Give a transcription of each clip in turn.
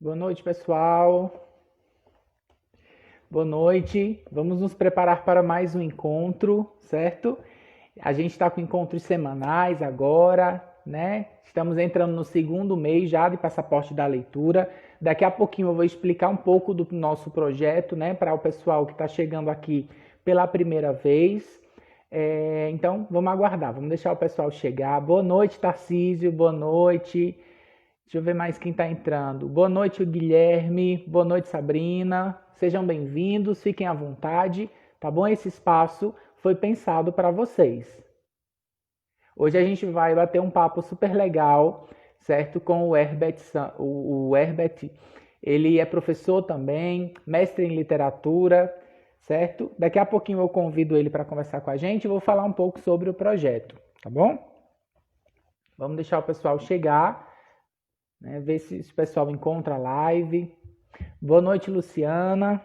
Boa noite, pessoal. Boa noite. Vamos nos preparar para mais um encontro, certo? A gente está com encontros semanais agora, né? Estamos entrando no segundo mês já de Passaporte da Leitura. Daqui a pouquinho eu vou explicar um pouco do nosso projeto, né? Para o pessoal que está chegando aqui pela primeira vez. Então, vamos aguardar, vamos deixar o pessoal chegar. Boa noite, Tarcísio. Boa noite. Deixa eu ver mais quem está entrando. Boa noite, Guilherme. Boa noite, Sabrina. Sejam bem-vindos, fiquem à vontade, tá bom? Esse espaço foi pensado para vocês. Hoje a gente vai bater um papo super legal, certo? Com o Herbert. O Herbert, ele é professor também, mestre em literatura, certo? Daqui a pouquinho eu convido ele para conversar com a gente e vou falar um pouco sobre o projeto, tá bom? Vamos deixar o pessoal chegar. Ver se o pessoal encontra a live. Boa noite, Luciana.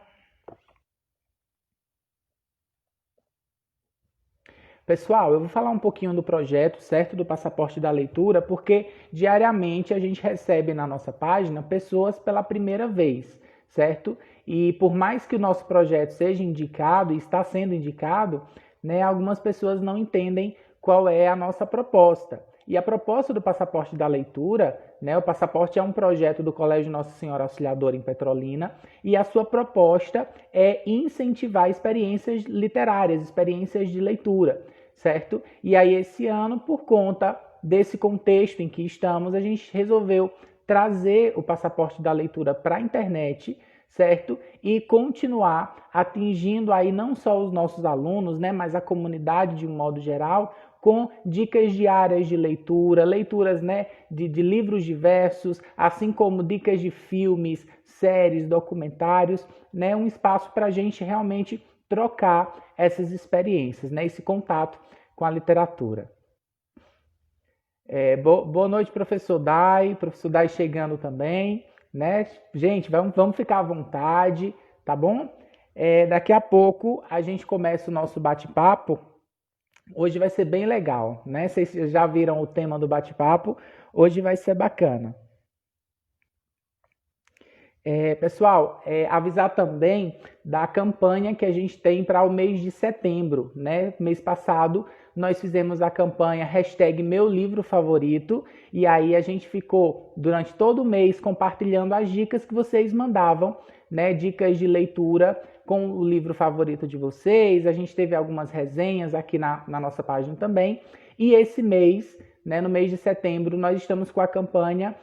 Pessoal, eu vou falar um pouquinho do projeto, certo? Do Passaporte da Leitura, porque diariamente a gente recebe na nossa página pessoas pela primeira vez, certo? E por mais que o nosso projeto seja indicado e está sendo indicado, né, algumas pessoas não entendem qual é a nossa proposta. E a proposta do Passaporte da Leitura, né, o Passaporte é um projeto do Colégio Nossa Senhora Auxiliadora em Petrolina, e a sua proposta é incentivar experiências literárias, experiências de leitura, certo? E aí esse ano, por conta desse contexto em que estamos, a gente resolveu trazer o Passaporte da Leitura para a internet, certo? E continuar atingindo aí não só os nossos alunos, né, mas a comunidade de um modo geral, com dicas diárias de leitura, leituras, né, de livros diversos, assim como dicas de filmes, séries, documentários, né, um espaço para a gente realmente trocar essas experiências, né, esse contato com a literatura. Boa noite, professor Dai chegando também, né? Gente, vamos ficar à vontade, tá bom? Daqui a pouco a gente começa o nosso bate-papo. Hoje vai ser bem legal, né? Vocês já viram o tema do bate-papo, hoje vai ser bacana. Pessoal, avisar também da campanha que a gente tem para o mês de setembro, né? Mês passado nós fizemos a campanha #Meu Livro Favorito e aí a gente ficou durante todo o mês compartilhando as dicas que vocês mandavam, né? Dicas de leitura com o livro favorito de vocês. A gente teve algumas resenhas aqui na nossa página também. E esse mês, né, no mês de setembro, nós estamos com a campanha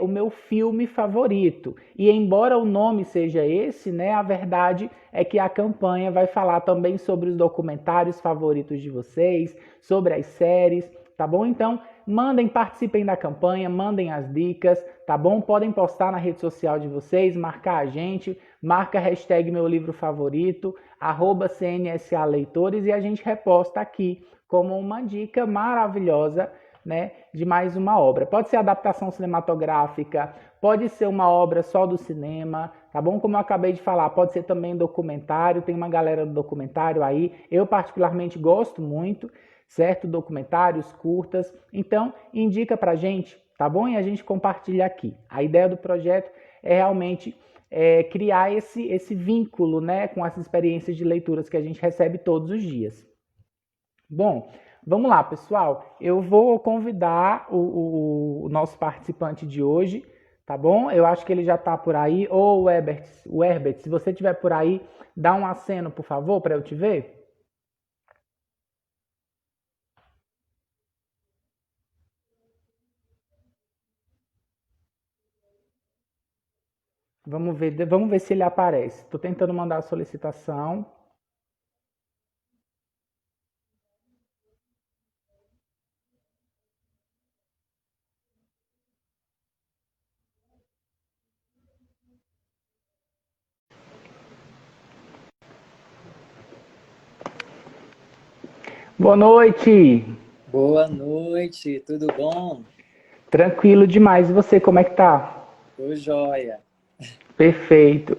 o meu filme favorito. E embora o nome seja esse, né, a verdade é que a campanha vai falar também sobre os documentários favoritos de vocês, sobre as séries, tá bom? Então, participem da campanha, mandem as dicas, tá bom? Podem postar na rede social de vocês, marcar a gente, marca #Meu Livro Favorito, @CNSA Leitores e a gente reposta aqui como uma dica maravilhosa, né, de mais uma obra. Pode ser adaptação cinematográfica, pode ser uma obra só do cinema, tá bom? Como eu acabei de falar, pode ser também documentário, tem uma galera do documentário aí. Eu particularmente gosto muito, certo? Documentários, curtas. Então, indica pra gente, tá bom? E a gente compartilha aqui. A ideia do projeto é realmente criar esse vínculo, né, com as experiências de leituras que a gente recebe todos os dias. Bom, vamos lá, pessoal. Eu vou convidar o nosso participante de hoje, tá bom? Eu acho que ele já está por aí. Ou o Herbert, se você estiver por aí, dá um aceno, por favor, para eu te ver. Vamos ver se ele aparece. Estou tentando mandar a solicitação. Boa noite! Boa noite, tudo bom? Tranquilo demais. E você, como é que tá? Tô joia. Perfeito.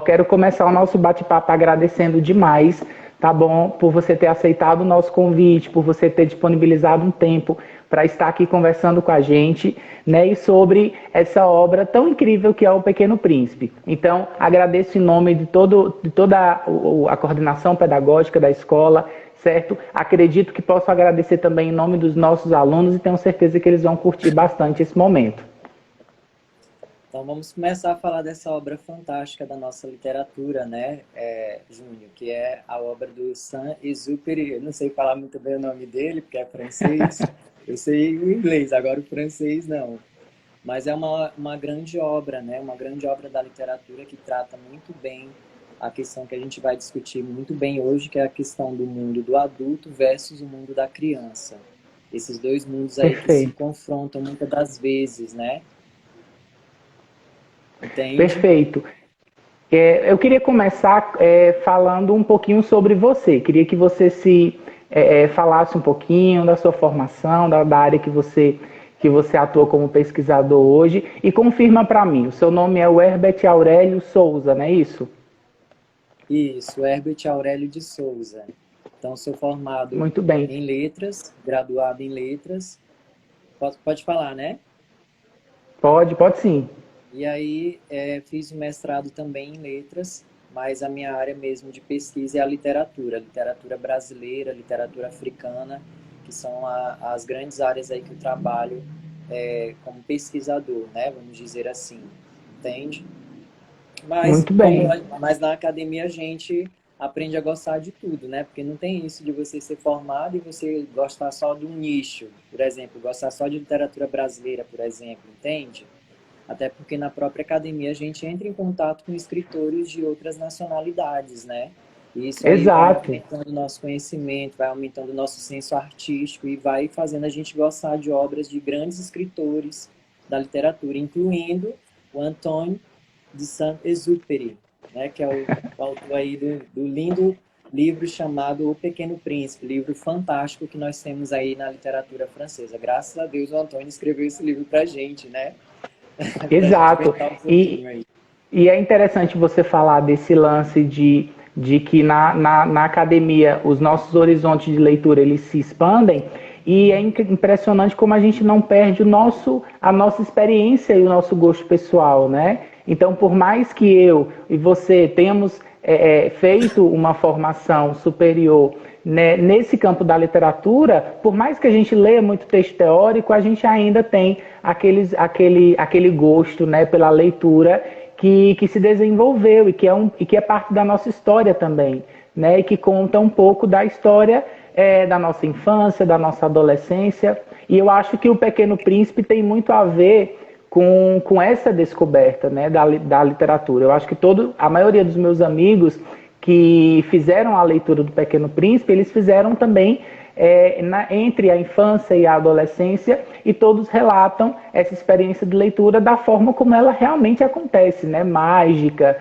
Quero começar o nosso bate-papo agradecendo demais, tá bom? Por você ter aceitado o nosso convite, por você ter disponibilizado um tempo para estar aqui conversando com a gente, né, e sobre essa obra tão incrível que é O Pequeno Príncipe. Então, agradeço em nome de toda a coordenação pedagógica da escola, certo? Acredito que posso agradecer também em nome dos nossos alunos e tenho certeza que eles vão curtir bastante esse momento. Então vamos começar a falar dessa obra fantástica da nossa literatura, né, Júnior, que é a obra do Saint-Exupéry. Eu não sei falar muito bem o nome dele, porque é francês. Eu sei o inglês, agora o francês não. Mas é uma grande obra, né, uma grande obra da literatura que trata muito bem a questão que a gente vai discutir muito bem hoje, que é a questão do mundo do adulto versus o mundo da criança. Esses dois mundos aí que se Perfeito. confrontam muitas das vezes, né? Entende? Perfeito. Eu queria começar falando um pouquinho sobre você. Queria que você se falasse um pouquinho da sua formação, da área que você atua como pesquisador hoje. E confirma para mim, o seu nome é o Herbert Aurélio Souza, não é isso? Isso, Herbert Aurélio de Souza. Então, sou formado Muito bem. em letras, graduado em letras. Pode falar, né? Pode sim. E aí, fiz o mestrado também em letras, mas a minha área mesmo de pesquisa é a literatura brasileira, literatura africana, que são as grandes áreas aí que eu trabalho como pesquisador, né? Vamos dizer assim, entende? Mas, Muito bem. mas na academia a gente aprende a gostar de tudo, né? Porque não tem isso de você ser formado e você gostar só de um nicho, por exemplo, gostar só de literatura brasileira, por exemplo, entende? Até porque na própria academia a gente entra em contato com escritores de outras nacionalidades, né? E isso aí vai Exato. aumentando o nosso conhecimento, vai aumentando o nosso senso artístico e vai fazendo a gente gostar de obras de grandes escritores da literatura, incluindo o Antoine de Saint-Exupéry, né? Que é o autor aí do lindo livro chamado O Pequeno Príncipe, livro fantástico que nós temos aí na literatura francesa. Graças a Deus o Antoine escreveu esse livro pra gente, né? Para a gente Exato. pensar um E, pouquinho aí. e é interessante você falar desse lance de que na academia os nossos horizontes de leitura eles se expandem e é impressionante como a gente não perde a nossa experiência e o nosso gosto pessoal, né? Então, por mais que eu e você tenhamos feito uma formação superior, né, nesse campo da literatura, por mais que a gente leia muito texto teórico, a gente ainda tem aquele gosto, né, pela leitura que se desenvolveu e que é parte da nossa história também, né, e que conta um pouco da história da nossa infância, da nossa adolescência. E eu acho que o Pequeno Príncipe tem muito a ver com essa descoberta, né, da literatura. Eu acho que a maioria dos meus amigos que fizeram a leitura do Pequeno Príncipe, eles fizeram também entre a infância e a adolescência, e todos relatam essa experiência de leitura da forma como ela realmente acontece, né? Mágica,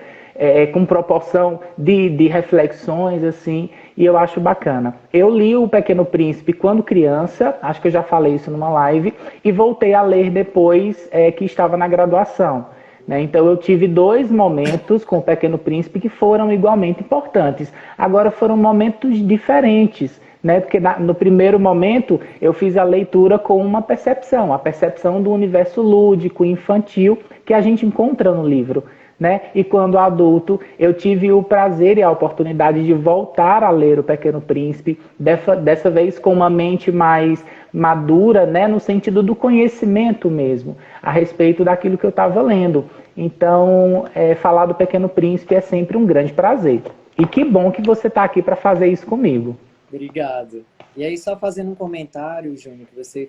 com proporção de reflexões, assim, e eu acho bacana. Eu li O Pequeno Príncipe quando criança, acho que eu já falei isso numa live, e voltei a ler depois que estava na graduação. Né? Então eu tive dois momentos com O Pequeno Príncipe que foram igualmente importantes. Agora foram momentos diferentes, né? Porque no primeiro momento eu fiz a leitura com uma percepção, a percepção do universo lúdico, infantil, que a gente encontra no livro. Né? E quando adulto, eu tive o prazer e a oportunidade de voltar a ler O Pequeno Príncipe, dessa vez com uma mente mais madura, né? No sentido do conhecimento mesmo, a respeito daquilo que eu estava lendo. Então, falar do Pequeno Príncipe é sempre um grande prazer. E que bom que você está aqui para fazer isso comigo. Obrigado. E aí, só fazendo um comentário, Júnior, que você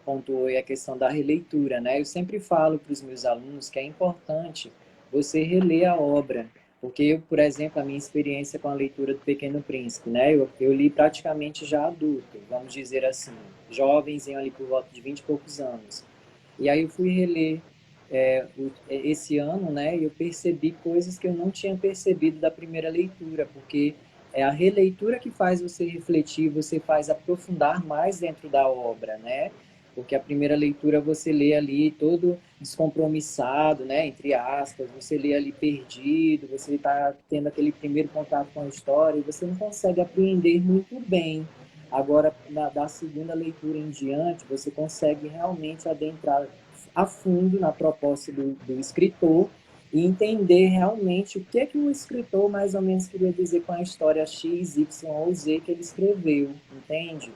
pontuou aí a questão da releitura, né? Eu sempre falo para os meus alunos que é importante você reler a obra, porque eu, por exemplo, a minha experiência com a leitura do Pequeno Príncipe, né? Eu li praticamente já adulto, vamos dizer assim, jovenzinho ali por volta de 20 e poucos anos. E aí eu fui reler esse ano, né? E eu percebi coisas que eu não tinha percebido da primeira leitura, porque é a releitura que faz você refletir, você faz aprofundar mais dentro da obra, né? Porque a primeira leitura você lê ali todo descompromissado, né? Entre aspas, você lê ali perdido, você está tendo aquele primeiro contato com a história e você não consegue apreender muito bem Agora, da segunda leitura em diante, você consegue realmente adentrar a fundo na proposta do escritor e entender realmente o que o escritor mais ou menos queria dizer com a história X, Y ou Z que ele escreveu, entende?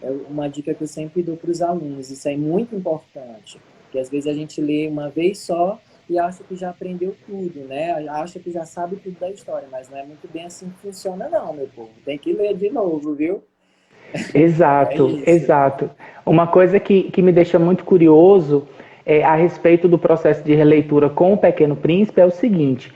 É uma dica que eu sempre dou para os alunos, isso é muito importante, porque às vezes a gente lê uma vez só e acha que já aprendeu tudo, né? Acha que já sabe tudo da história, mas não é muito bem assim que funciona não, meu povo. Tem que ler de novo, viu? É Exato, isso. exato. Uma coisa que me deixa muito curioso a respeito do processo de releitura com o Pequeno Príncipe é o seguinte: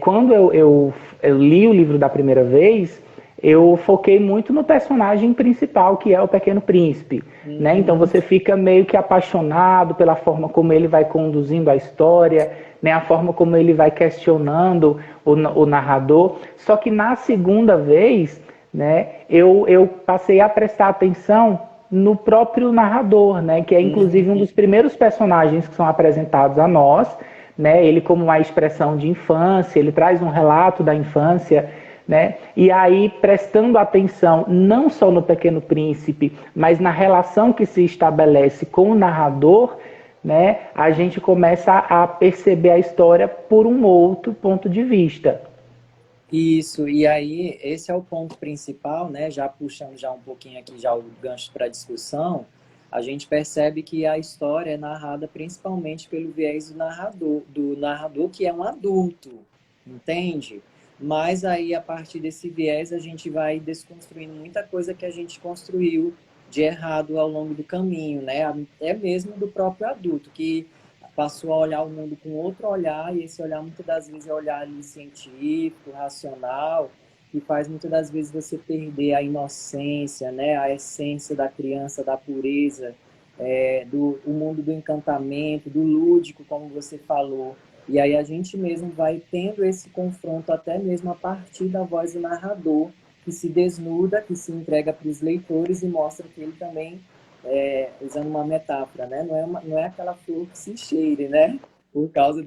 quando eu li o livro da primeira vez, eu foquei muito no personagem principal, que é o Pequeno Príncipe. Né? Então Uhum. você fica meio que apaixonado pela forma como ele vai conduzindo a história, né? A forma como ele vai questionando o narrador. Só que na segunda vez, né, eu passei a prestar atenção no próprio narrador, né, que é inclusive um Uhum. dos primeiros personagens que são apresentados a nós, né, ele como uma expressão de infância, ele traz um relato da infância, né, e aí prestando atenção não só no Pequeno Príncipe, mas na relação que se estabelece com o narrador, né, a gente começa a perceber a história por um outro ponto de vista. Isso, e aí esse é o ponto principal, né? Já puxando já um pouquinho aqui já o gancho para a discussão, a gente percebe que a história é narrada principalmente pelo viés do narrador que é um adulto, entende? Mas aí a partir desse viés a gente vai desconstruindo muita coisa que a gente construiu de errado ao longo do caminho, né? É mesmo do próprio adulto que passou a olhar o mundo com outro olhar, e esse olhar muitas das vezes é olhar ali científico, racional, que faz muitas das vezes você perder a inocência, né, a essência da criança, da pureza, o mundo do encantamento, do lúdico, como você falou. E aí a gente mesmo vai tendo esse confronto até mesmo a partir da voz do narrador, que se desnuda, que se entrega para os leitores e mostra que ele também usando uma metáfora, né? Não é aquela flor que se cheire, né? Por causa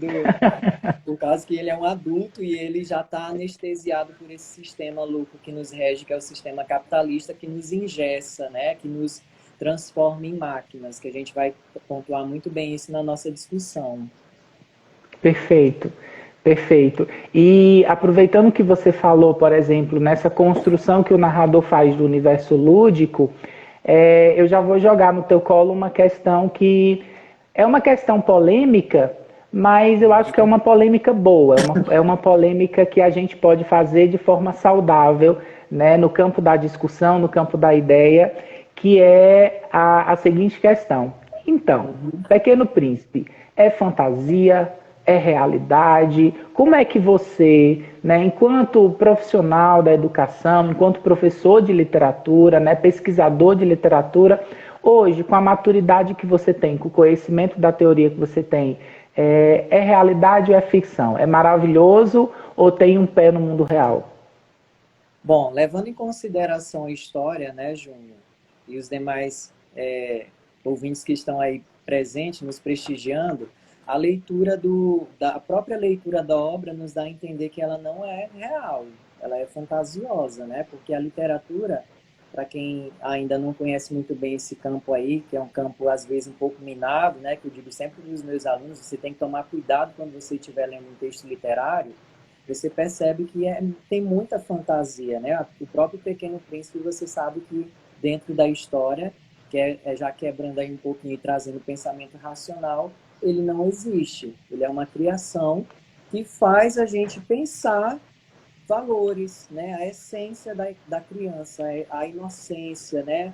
por causa que ele é um adulto e ele já está anestesiado por esse sistema louco que nos rege, que é o sistema capitalista, que nos engessa, né? Que nos transforma em máquinas, que a gente vai pontuar muito bem isso na nossa discussão. Perfeito, perfeito. E aproveitando que você falou, por exemplo, nessa construção que o narrador faz do universo lúdico, eu já vou jogar no teu colo uma questão que é uma questão polêmica, mas eu acho que é uma polêmica boa, é uma polêmica que a gente pode fazer de forma saudável, né, no campo da discussão, no campo da ideia, que é a seguinte questão. Então, Uhum. Pequeno Príncipe é fantasia? É realidade? Como é que você, né, enquanto profissional da educação, enquanto professor de literatura, né, pesquisador de literatura, hoje, com a maturidade que você tem, com o conhecimento da teoria que você tem, é realidade ou é ficção? É maravilhoso ou tem um pé no mundo real? Bom, levando em consideração a história, né, Júnior, e os demais ouvintes que estão aí presentes, nos prestigiando, a leitura da própria leitura da obra nos dá a entender que ela não é real, ela é fantasiosa, né? Porque a literatura, para quem ainda não conhece muito bem esse campo aí, que é um campo às vezes um pouco minado, né? Que eu digo sempre para os meus alunos, você tem que tomar cuidado quando você estiver lendo um texto literário, você percebe que tem muita fantasia, né? O próprio Pequeno Príncipe, você sabe que dentro da história, que já quebrando aí um pouquinho e trazendo pensamento racional, ele não existe. Ele é uma criação que faz a gente pensar valores, né? A essência da criança, a inocência, né?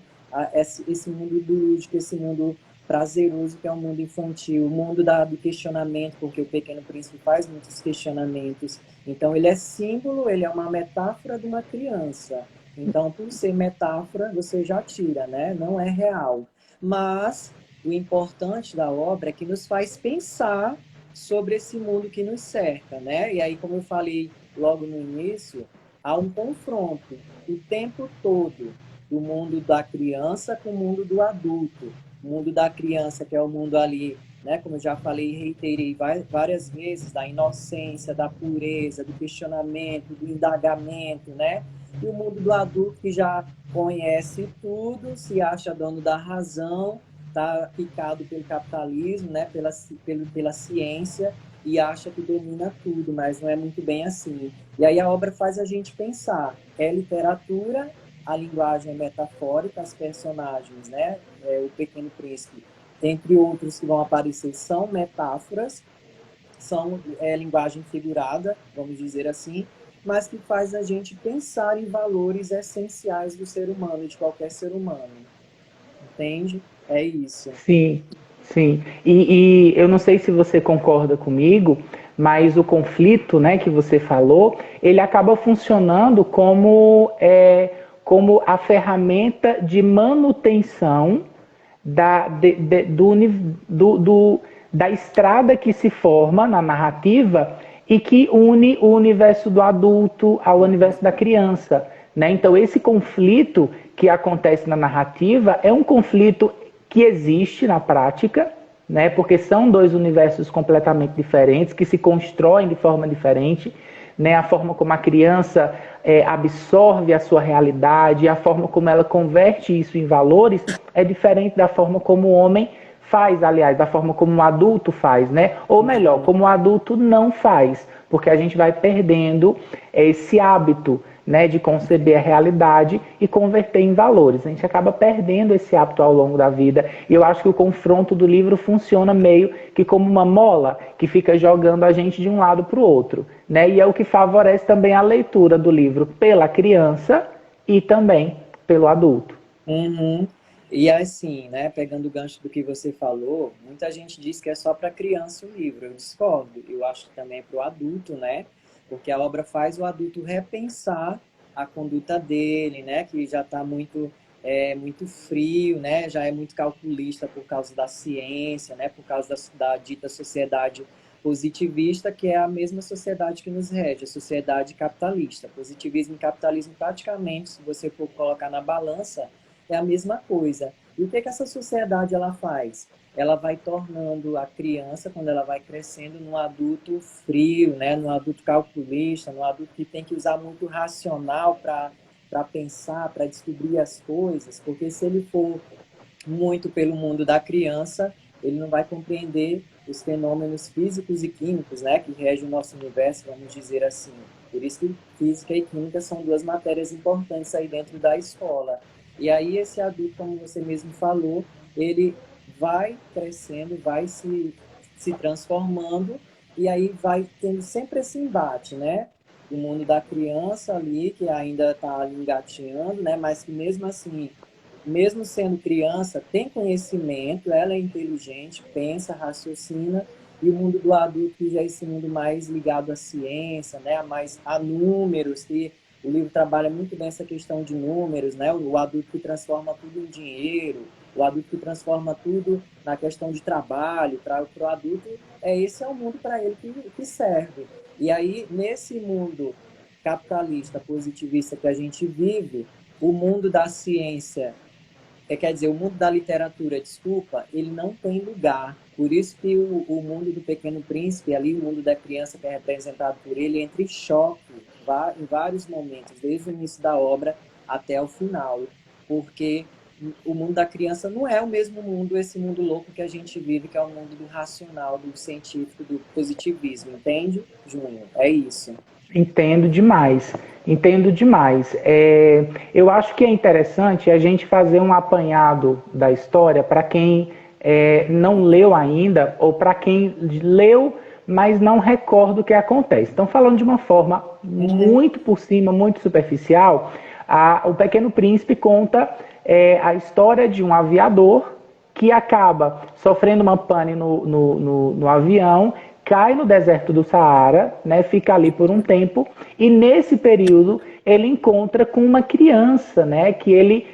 Esse mundo lúdico, esse mundo prazeroso que é o mundo infantil, o mundo do questionamento, porque o Pequeno Príncipe faz muitos questionamentos. Então, ele é símbolo, ele é uma metáfora de uma criança. Então, por ser metáfora, você já tira, né? Não é real. Mas o importante da obra é que nos faz pensar sobre esse mundo que nos cerca, né? E aí, como eu falei logo no início, há um confronto o tempo todo do mundo da criança com o mundo do adulto. O mundo da criança, que é o mundo ali né? Como eu já falei e reiterei várias vezes, da inocência, da pureza, do questionamento, do indagamento, né? E o mundo do adulto que já conhece tudo, se acha dono da razão, está picado pelo capitalismo, né? Pela ciência, e acha que domina tudo, mas não é muito bem assim. E aí a obra faz a gente pensar, é literatura, a linguagem é metafórica, as personagens, né? O Pequeno Príncipe, entre outros que vão aparecer, são metáforas, são linguagem figurada, vamos dizer assim, mas que faz a gente pensar em valores essenciais do ser humano, de qualquer ser humano. Entende? É isso. Sim, sim. E eu não sei se você concorda comigo, mas o conflito, né, que você falou, ele acaba funcionando como a ferramenta de manutenção da estrada que se forma na narrativa e que une o universo do adulto ao universo da criança. Né? Então, esse conflito que acontece na narrativa é um conflito que existe na prática, né? Porque são dois universos completamente diferentes, que se constroem de forma diferente. Né? A forma como a criança absorve a sua realidade, a forma como ela converte isso em valores é diferente da forma como o homem faz, aliás, da forma como o adulto faz, né? Ou melhor, como o adulto não faz, porque a gente vai perdendo esse hábito, né, de conceber a realidade e converter em valores. A gente acaba perdendo esse hábito ao longo da vida. E eu acho que o confronto do livro funciona meio que como uma mola que fica jogando a gente de um lado para o outro. Né? E é o que favorece também a leitura do livro pela criança e também pelo adulto. Uhum. E assim, né, pegando o gancho do que você falou, muita gente diz que é só para criança o livro. Eu discordo. Eu acho que também é para o adulto, né? Porque a obra faz o adulto repensar a conduta dele, né? Que já está muito frio, né? Já é muito calculista por causa da ciência, né? Por causa da dita sociedade positivista, que é a mesma sociedade que nos rege, a sociedade capitalista. Positivismo e capitalismo, praticamente, se você for colocar na balança, é a mesma coisa. E o que essa sociedade ela faz? Ela vai tornando a criança, quando ela vai crescendo, num adulto frio, né? Num adulto calculista, num adulto que tem que usar muito racional para pensar, para descobrir as coisas, porque se ele for muito pelo mundo da criança, ele não vai compreender os fenômenos físicos e químicos, né, que regem o nosso universo, vamos dizer assim. Por isso que física e química são duas matérias importantes aí dentro da escola. E aí esse adulto, como você mesmo falou, ele vai crescendo, vai se transformando, e aí vai tendo sempre esse embate, né? O mundo da criança ali, que ainda está ali engateando, né? Mas que mesmo assim, mesmo sendo criança, tem conhecimento, ela é inteligente, pensa, raciocina, e o mundo do adulto, que já é esse mundo mais ligado à ciência, né? A números, que o livro trabalha muito bem essa questão de números, né? O adulto que transforma tudo em dinheiro, o adulto que transforma tudo na questão de trabalho. Para o adulto, esse é o mundo para ele que serve. E aí, nesse mundo capitalista, positivista que a gente vive, o mundo da ciência, quer dizer, o mundo da literatura, desculpa, ele não tem lugar. Por isso que o mundo do Pequeno Príncipe, ali, o mundo da criança que é representado por ele, entra em choque em vários momentos, desde o início da obra até o final. Porque o mundo da criança não é o mesmo mundo, esse mundo louco que a gente vive, que é o mundo do racional, do científico, do positivismo. Entende, Júnior? É isso. Entendo demais, entendo demais. Eu acho que é interessante a gente fazer um apanhado da história para quem não leu ainda ou para quem leu, mas não recorda o que acontece. Então, falando de uma forma muito por cima, muito superficial, o Pequeno Príncipe conta a história de um aviador que acaba sofrendo uma pane no avião, cai no deserto do Saara, né, fica ali por um tempo, e nesse período ele encontra com uma criança, né, que ele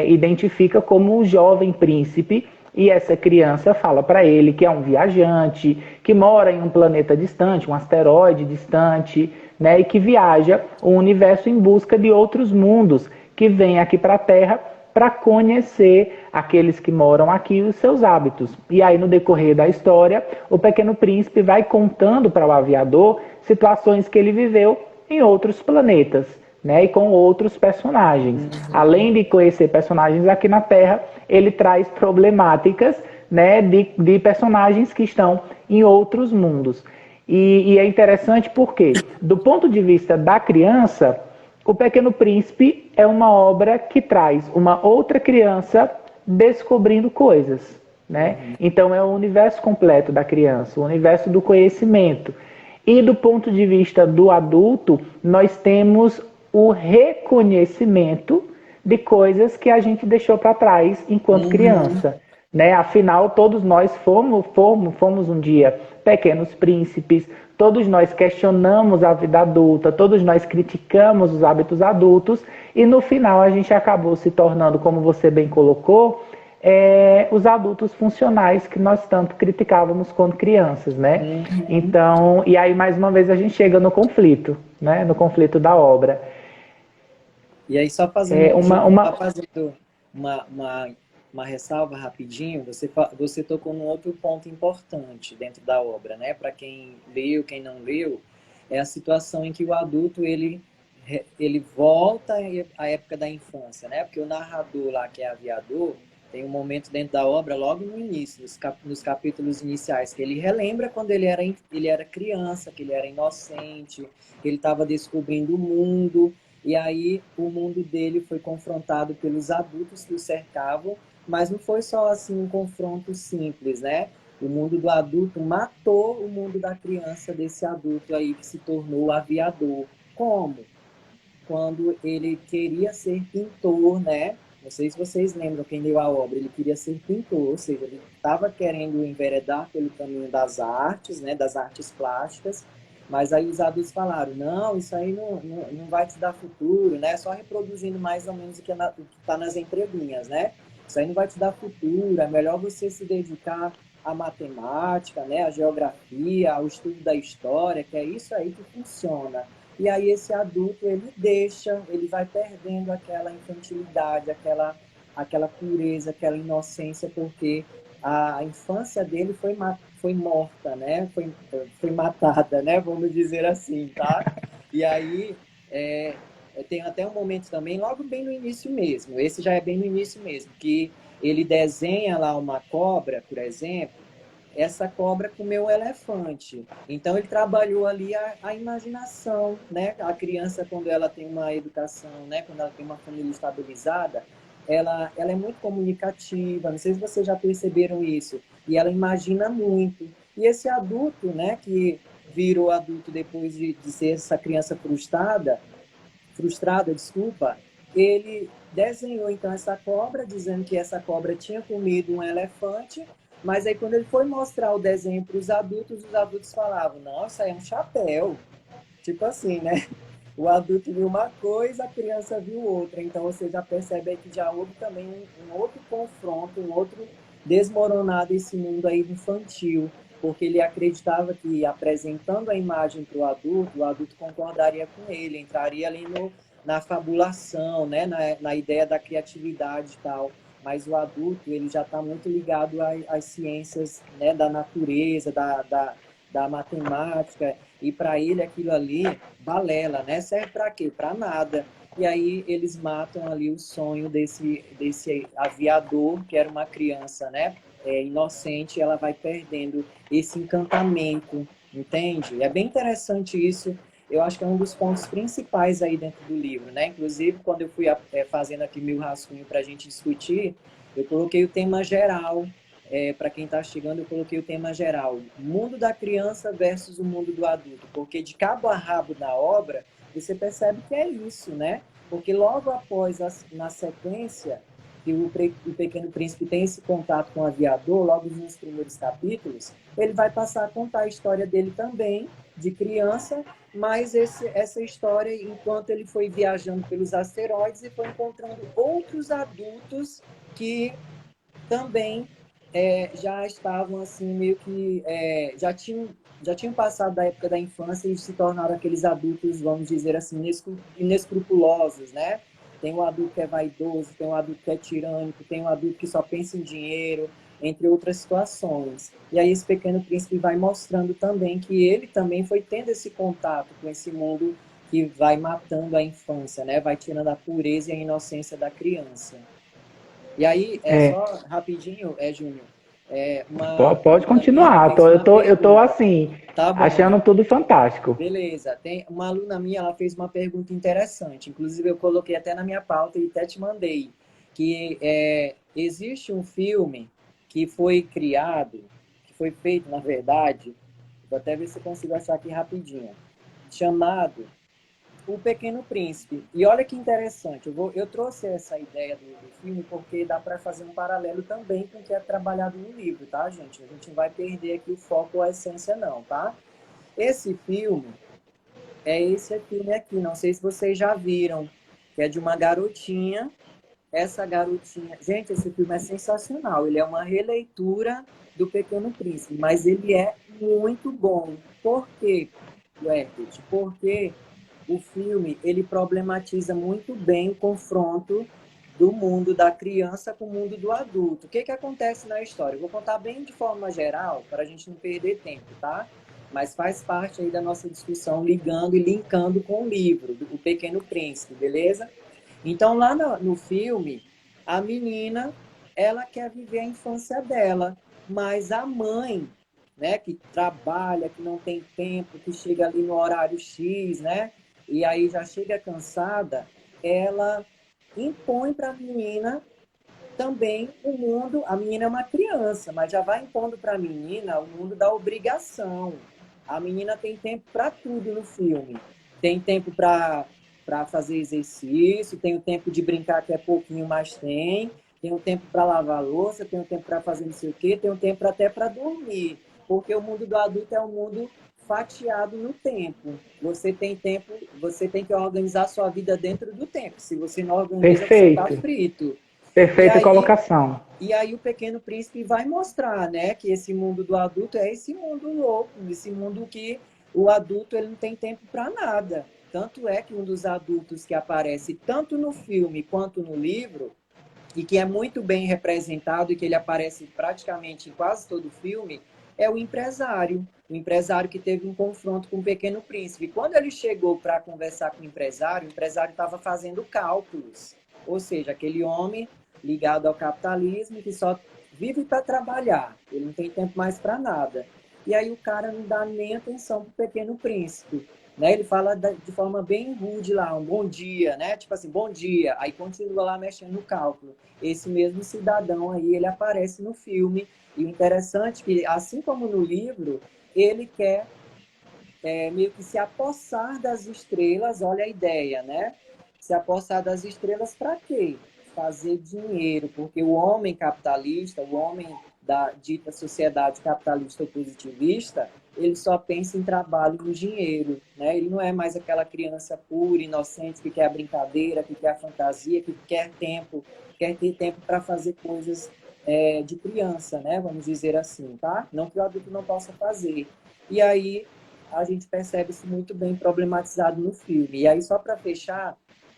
identifica como um jovem príncipe, e essa criança fala para ele que é um viajante, que mora em um planeta distante, um asteroide distante, né, e que viaja o universo em busca de outros mundos, que vem aqui para a Terra para conhecer aqueles que moram aqui e os seus hábitos. E aí, no decorrer da história, o Pequeno Príncipe vai contando para o aviador situações que ele viveu em outros planetas, né, e com outros personagens. Além de conhecer personagens aqui na Terra, ele traz problemáticas, né, de personagens que estão em outros mundos. E é interessante porque, do ponto de vista da criança, o Pequeno Príncipe é uma obra que traz uma outra criança descobrindo coisas, né? Então é o universo completo da criança, o universo do conhecimento. E do ponto de vista do adulto, nós temos o reconhecimento de coisas que a gente deixou para trás enquanto criança, né? Afinal, todos nós fomos um dia pequenos príncipes, todos nós questionamos a vida adulta, todos nós criticamos os hábitos adultos e no final a gente acabou se tornando, como você bem colocou, os adultos funcionais que nós tanto criticávamos quando crianças, né? Então, e aí mais uma vez a gente chega no conflito, né? No conflito da obra. E aí, só fazendo, só fazendo uma ressalva rapidinho, você tocou num outro ponto importante dentro da obra, né? Para quem leu, quem não leu, é a situação em que o adulto, ele volta à época da infância, né? Porque o narrador lá, que é aviador, tem um momento dentro da obra, logo no início, nos capítulos iniciais, que ele relembra quando ele era criança, que ele era inocente, que ele estava descobrindo o mundo, e aí o mundo dele foi confrontado pelos adultos que o cercavam, mas não foi só assim um confronto simples, né? O mundo do adulto matou o mundo da criança, desse adulto aí que se tornou aviador. Como? Quando ele queria ser pintor, né? Não sei se vocês lembram, quem leu a obra, ele queria ser pintor, ou seja, ele estava querendo enveredar pelo caminho das artes, né? Das artes plásticas, mas aí os adultos falaram, não, isso aí não vai te dar futuro, né? Só reproduzindo mais ou menos o que está nas entrelinhas, né? Isso aí não vai te dar futuro, é melhor você se dedicar à matemática, né? À geografia, ao estudo da história, que é isso aí que funciona. E aí esse adulto, ele vai perdendo aquela infantilidade, aquela pureza, aquela inocência, porque a infância dele foi morta, né? Foi matada, né? Vamos dizer assim, tá? E aí tem até um momento também, logo bem no início mesmo, esse já é bem no início mesmo, que ele desenha lá uma cobra, por exemplo, essa cobra comeu um elefante. Então, ele trabalhou ali a imaginação, né? A criança, quando ela tem uma educação, né? Quando ela tem uma família estabilizada, ela é muito comunicativa. Não sei se vocês já perceberam isso. E ela imagina muito. E esse adulto, né? Que virou adulto depois de ser essa criança frustrada, desculpa, ele desenhou então essa cobra, dizendo que essa cobra tinha comido um elefante, mas aí quando ele foi mostrar o desenho para os adultos falavam, não, isso aí é um chapéu. Tipo assim, né? O adulto viu uma coisa, a criança viu outra. Então você já percebe aí que já houve também um outro confronto, um outro desmoronar desse mundo aí infantil, porque ele acreditava que apresentando a imagem para o adulto concordaria com ele, entraria ali na fabulação, né? na ideia da criatividade e tal. Mas o adulto, ele já está muito ligado às ciências, né? Da natureza, da matemática, e para ele aquilo ali, balela, né? Serve para quê? Para nada. E aí eles matam ali o sonho desse aviador, que era uma criança, né? Inocente, ela vai perdendo esse encantamento, entende? É bem interessante isso. Eu acho que é um dos pontos principais aí dentro do livro, né? Inclusive, quando eu fui fazendo aqui meu rascunho para a gente discutir, eu coloquei o tema geral. Para quem está chegando, eu coloquei o tema geral: mundo da criança versus o mundo do adulto. Porque de cabo a rabo na obra, você percebe que é isso, né? Porque logo após, na sequência, que o Pequeno Príncipe tem esse contato com o aviador, logo nos primeiros capítulos, ele vai passar a contar a história dele também, de criança, mas essa história, enquanto ele foi viajando pelos asteroides e foi encontrando outros adultos que também já estavam assim meio que já tinham passado da época da infância e se tornaram aqueles adultos, vamos dizer assim, inescrupulosos, né? tem um adulto que é vaidoso, tem um adulto que é tirânico, tem um adulto que só pensa em dinheiro, entre outras situações. E aí esse Pequeno Príncipe vai mostrando também que ele também foi tendo esse contato com esse mundo que vai matando a infância, né? Vai tirando a pureza e a inocência da criança. E aí, É, só rapidinho, Júnior, pode aluna minha continuar. fez uma Eu tô pergunta. assim, Tá bom, achando tudo fantástico. beleza. Tem uma aluna minha, ela fez uma pergunta interessante. Inclusive, eu coloquei até na minha pauta e até te mandei. Que existe um filme que foi criado, que foi feito, na verdade, vou até ver se eu consigo achar aqui rapidinho, chamado O Pequeno Príncipe. E olha que interessante, eu trouxe essa ideia do filme porque dá para fazer um paralelo também com o que é trabalhado no livro, tá, gente? A gente não vai perder aqui o foco ou a essência, não, tá? Esse filme esse filme aqui, não sei se vocês já viram, que é de uma garotinha. Essa garotinha. Gente, esse filme é sensacional. Ele é uma releitura do Pequeno Príncipe, mas ele é muito bom. Por quê, Herbert? Porque o filme ele problematiza muito bem o confronto do mundo da criança com o mundo do adulto. O que, que acontece na história? Eu vou contar bem de forma geral, para a gente não perder tempo, tá? Mas faz parte aí da nossa discussão, ligando e linkando com o livro, O Pequeno Príncipe, beleza? Então, lá no filme, a menina, ela quer viver a infância dela, mas a mãe, né, que trabalha, que não tem tempo, que chega ali no horário X, né, e aí já chega cansada, ela impõe para a menina também o mundo. A menina é uma criança, mas já vai impondo para a menina o mundo da obrigação. A menina tem tempo para tudo no filme. Tem tempo para fazer exercício, tem o tempo de brincar, que é pouquinho, mas tem o tempo para lavar louça, tem o tempo para fazer não sei o quê, tem o tempo até para dormir, porque o mundo do adulto é um mundo fatiado no tempo. Você tem tempo, você tem que organizar sua vida dentro do tempo. Se você não organiza, você está Perfeito. frito. E Perfeita aí, colocação. e aí o Pequeno Príncipe vai mostrar, né, que esse mundo do adulto é esse mundo louco, esse mundo que o adulto ele não tem tempo para nada. Tanto é que um dos adultos que aparece tanto no filme quanto no livro, e que é muito bem representado e que ele aparece praticamente em quase todo o filme, é o empresário. O empresário que teve um confronto com o Pequeno Príncipe. Quando ele chegou para conversar com o empresário estava fazendo cálculos. Ou seja, aquele homem ligado ao capitalismo que só vive para trabalhar. Ele não tem tempo mais para nada. E aí o cara não dá nem atenção para o Pequeno Príncipe. Né? Ele fala de forma bem rude lá, um bom dia, né? Tipo assim, bom dia. Aí continua lá mexendo no cálculo. Esse mesmo cidadão aí, ele aparece no filme. E o interessante é que, assim como no livro, ele quer meio que se apossar das estrelas. Olha a ideia, né? Se apossar das estrelas para quê? Fazer dinheiro, porque o homem capitalista, o homem da dita sociedade capitalista ou positivista, ele só pensa em trabalho e em dinheiro, né? Ele não é mais aquela criança pura, inocente, que quer a brincadeira, que quer a fantasia, que quer tempo, quer ter tempo para fazer coisas de criança, né? Vamos dizer assim, tá? Não que o adulto não possa fazer. E aí a gente percebe isso muito bem problematizado no filme. E aí, só para fechar,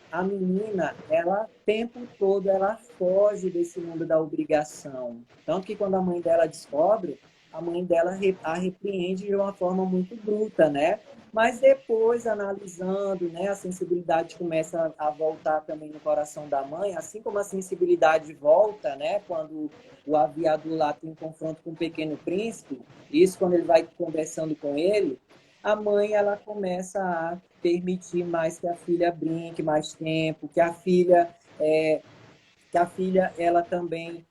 a menina, ela, o tempo todo, ela foge desse mundo da obrigação. Tanto que quando a mãe dela descobre, a mãe dela a repreende de uma forma muito bruta, né? Mas depois, analisando, né, a sensibilidade começa a voltar também no coração da mãe, assim como a sensibilidade volta, né, quando o aviador lá tem um confronto com o Pequeno Príncipe, isso quando ele vai conversando com ele, a mãe ela começa a permitir mais que a filha brinque mais tempo, que a filha ela também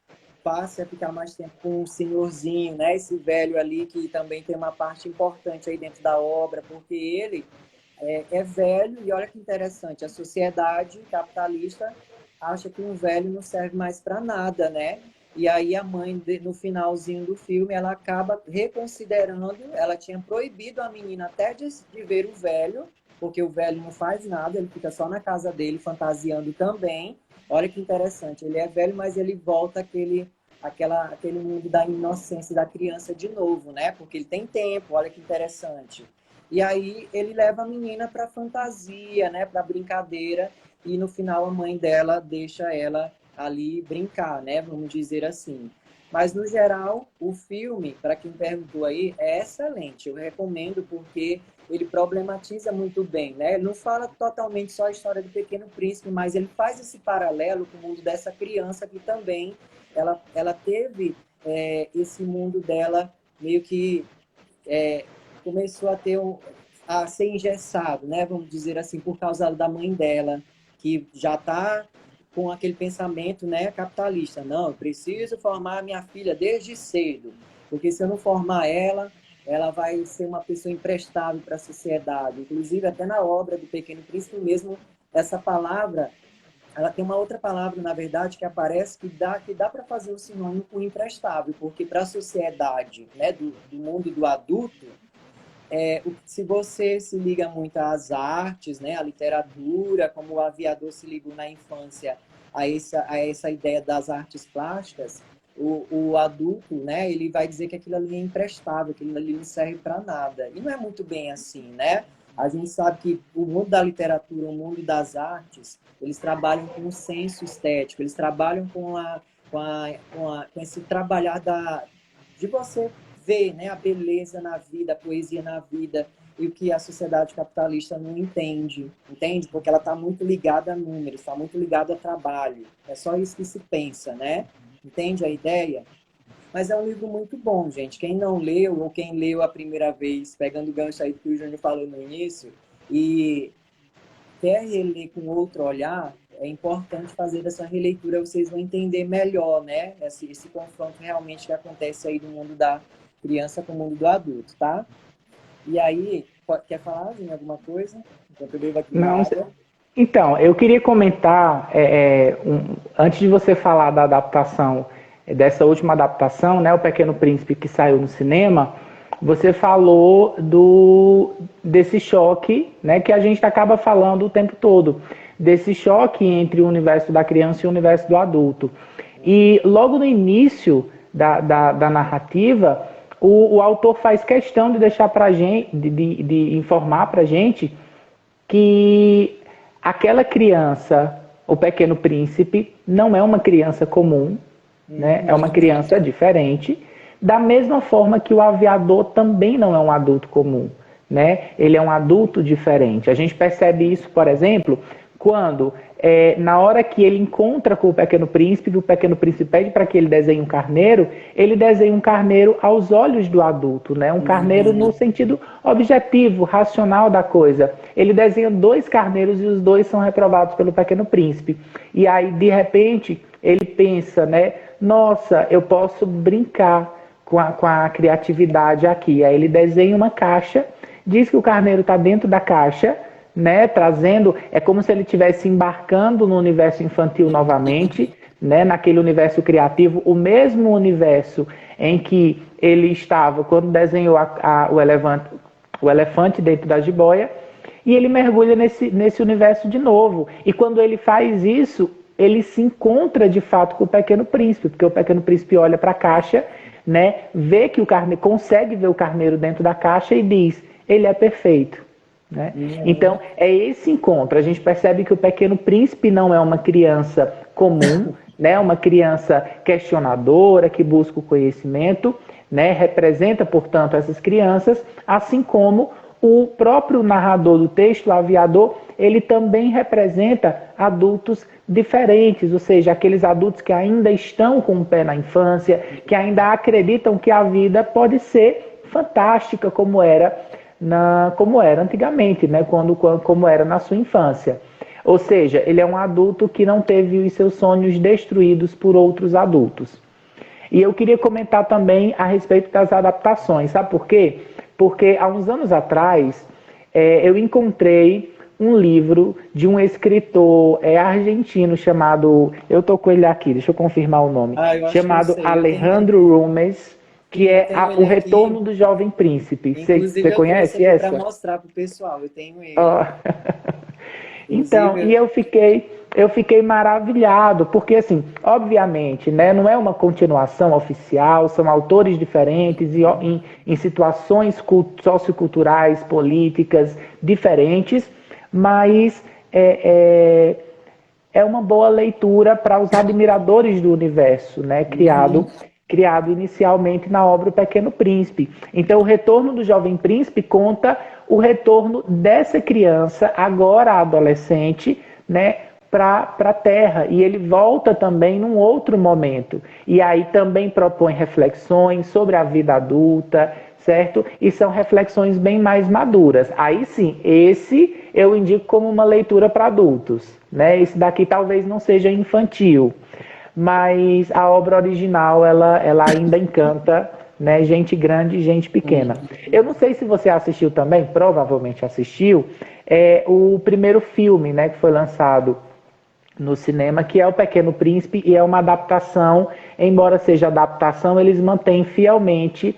passe a ficar mais tempo com o senhorzinho, né? Esse velho ali que também tem uma parte importante aí dentro da obra, porque ele é velho e olha que interessante, a sociedade capitalista acha que um velho não serve mais para nada, né? E aí a mãe, no finalzinho do filme, ela acaba reconsiderando, ela tinha proibido a menina até de ver o velho, porque o velho não faz nada, ele fica só na casa dele, fantasiando também. Olha que interessante, ele é velho, mas ele volta aquele mundo da inocência da criança de novo, né? Porque ele tem tempo, olha que interessante. E aí ele leva a menina para fantasia, né? Para brincadeira. e no final a mãe dela deixa ela ali brincar, né? Vamos dizer assim. Mas, no geral, o filme, para quem perguntou aí, é excelente. Eu recomendo porque ele problematiza muito bem, né? Ele não fala totalmente só a história do Pequeno Príncipe, mas ele faz esse paralelo com o mundo dessa criança que também ela teve esse mundo dela meio que começou a a ser engessado, né? Vamos dizer assim, por causa da mãe dela, que já está com aquele pensamento, né, capitalista. Não, eu preciso formar minha filha desde cedo, porque se eu não formar ela vai ser uma pessoa imprestável para a sociedade. Inclusive, até na obra do Pequeno Príncipe mesmo, essa palavra, ela tem uma outra palavra, na verdade, que aparece que dá para fazer um sinônimo com imprestável, porque para a sociedade, né, do mundo do adulto, se você se liga muito às artes, né, à literatura, como o aviador se ligou na infância a essa ideia das artes plásticas, o adulto, né, ele vai dizer que aquilo ali é imprestável, que aquilo ali não serve para nada. E não é muito bem assim, né? A gente sabe que o mundo da literatura, o mundo das artes, eles trabalham com o senso estético, eles trabalham com esse trabalhar de você ver, né, a beleza na vida, a poesia na vida, e o que a sociedade capitalista não entende, entende? Porque ela está muito ligada a números, está muito ligada a trabalho. É só isso que se pensa, né? Entende a ideia? Mas é um livro muito bom, gente. Quem não leu, ou quem leu a primeira vez, pegando o gancho aí que o Júnior falou no início, e quer reler com outro olhar, é importante fazer essa releitura, vocês vão entender melhor, né? Esse confronto realmente que acontece aí do mundo da criança com o mundo do adulto, tá? E aí, quer falar de alguma coisa? Enquanto eu bebo aqui uma Não, água. então, eu queria comentar, antes de você falar da adaptação, dessa última adaptação, né, O Pequeno Príncipe, que saiu no cinema, você falou desse choque, né, que a gente acaba falando o tempo todo, desse choque entre o universo da criança e o universo do adulto. E logo no início da narrativa, o autor faz questão de deixar pra gente, de informar pra gente que aquela criança, o Pequeno Príncipe, não é uma criança comum, né? É uma criança diferente, da mesma forma que o aviador também não é um adulto comum, né? Ele é um adulto diferente. A gente percebe isso, por exemplo, quando na hora que ele encontra com o Pequeno Príncipe, o Pequeno Príncipe pede para que ele desenhe um carneiro, ele desenha um carneiro aos olhos do adulto, né? Um carneiro no sentido objetivo, racional da coisa. Ele desenha 2 carneiros e os 2 são reprovados pelo Pequeno Príncipe. E aí, de repente, ele pensa, né? Nossa, eu posso brincar com a criatividade aqui. Aí ele desenha uma caixa, diz que o carneiro está dentro da caixa, né, trazendo, é como se ele estivesse embarcando no universo infantil novamente, né, naquele universo criativo, o mesmo universo em que ele estava quando desenhou o elefante dentro da jiboia, e ele mergulha nesse universo de novo. E quando ele faz isso, ele se encontra de fato com o Pequeno Príncipe, porque o Pequeno Príncipe olha para a caixa, né, vê que o carneiro, consegue ver o carneiro dentro da caixa e diz, ele é perfeito. Né? Então, é esse encontro. A gente percebe que o Pequeno Príncipe não é uma criança comum, né? Uma criança questionadora, que busca o conhecimento, né? Representa, portanto, essas crianças, assim como o próprio narrador do texto, o aviador, ele também representa adultos diferentes, ou seja, aqueles adultos que ainda estão com o pé na infância, que ainda acreditam que a vida pode ser fantástica como era antigamente, né? Como era na sua infância. Ou seja, ele é um adulto que não teve os seus sonhos destruídos por outros adultos. E eu queria comentar também a respeito das adaptações, sabe por quê? Porque há uns anos atrás eu encontrei um livro de um escritor argentino chamado, eu estou com ele aqui, deixa eu confirmar o nome, chamado Alejandro Rumes, que é O Retorno do Jovem Príncipe. Você conhece essa? Para mostrar para o pessoal, eu tenho ele. Então, e eu fiquei maravilhado, porque assim, obviamente, né, não é uma continuação oficial, são autores diferentes e em situações socioculturais, políticas diferentes, mas é uma boa leitura para os admiradores do universo, né? Criado inicialmente na obra O Pequeno Príncipe. Então, o retorno do Jovem Príncipe conta o retorno dessa criança, agora adolescente, né, para a Terra. E ele volta também num outro momento. E aí também propõe reflexões sobre a vida adulta, certo? E são reflexões bem mais maduras. Aí sim, esse eu indico como uma leitura para adultos, né? Esse daqui talvez não seja infantil, mas a obra original ela ainda encanta, né? Gente grande e gente pequena. Eu não sei se você assistiu também, provavelmente assistiu, o primeiro filme, né, que foi lançado no cinema, que é O Pequeno Príncipe, e é uma adaptação, embora seja adaptação, eles mantêm fielmente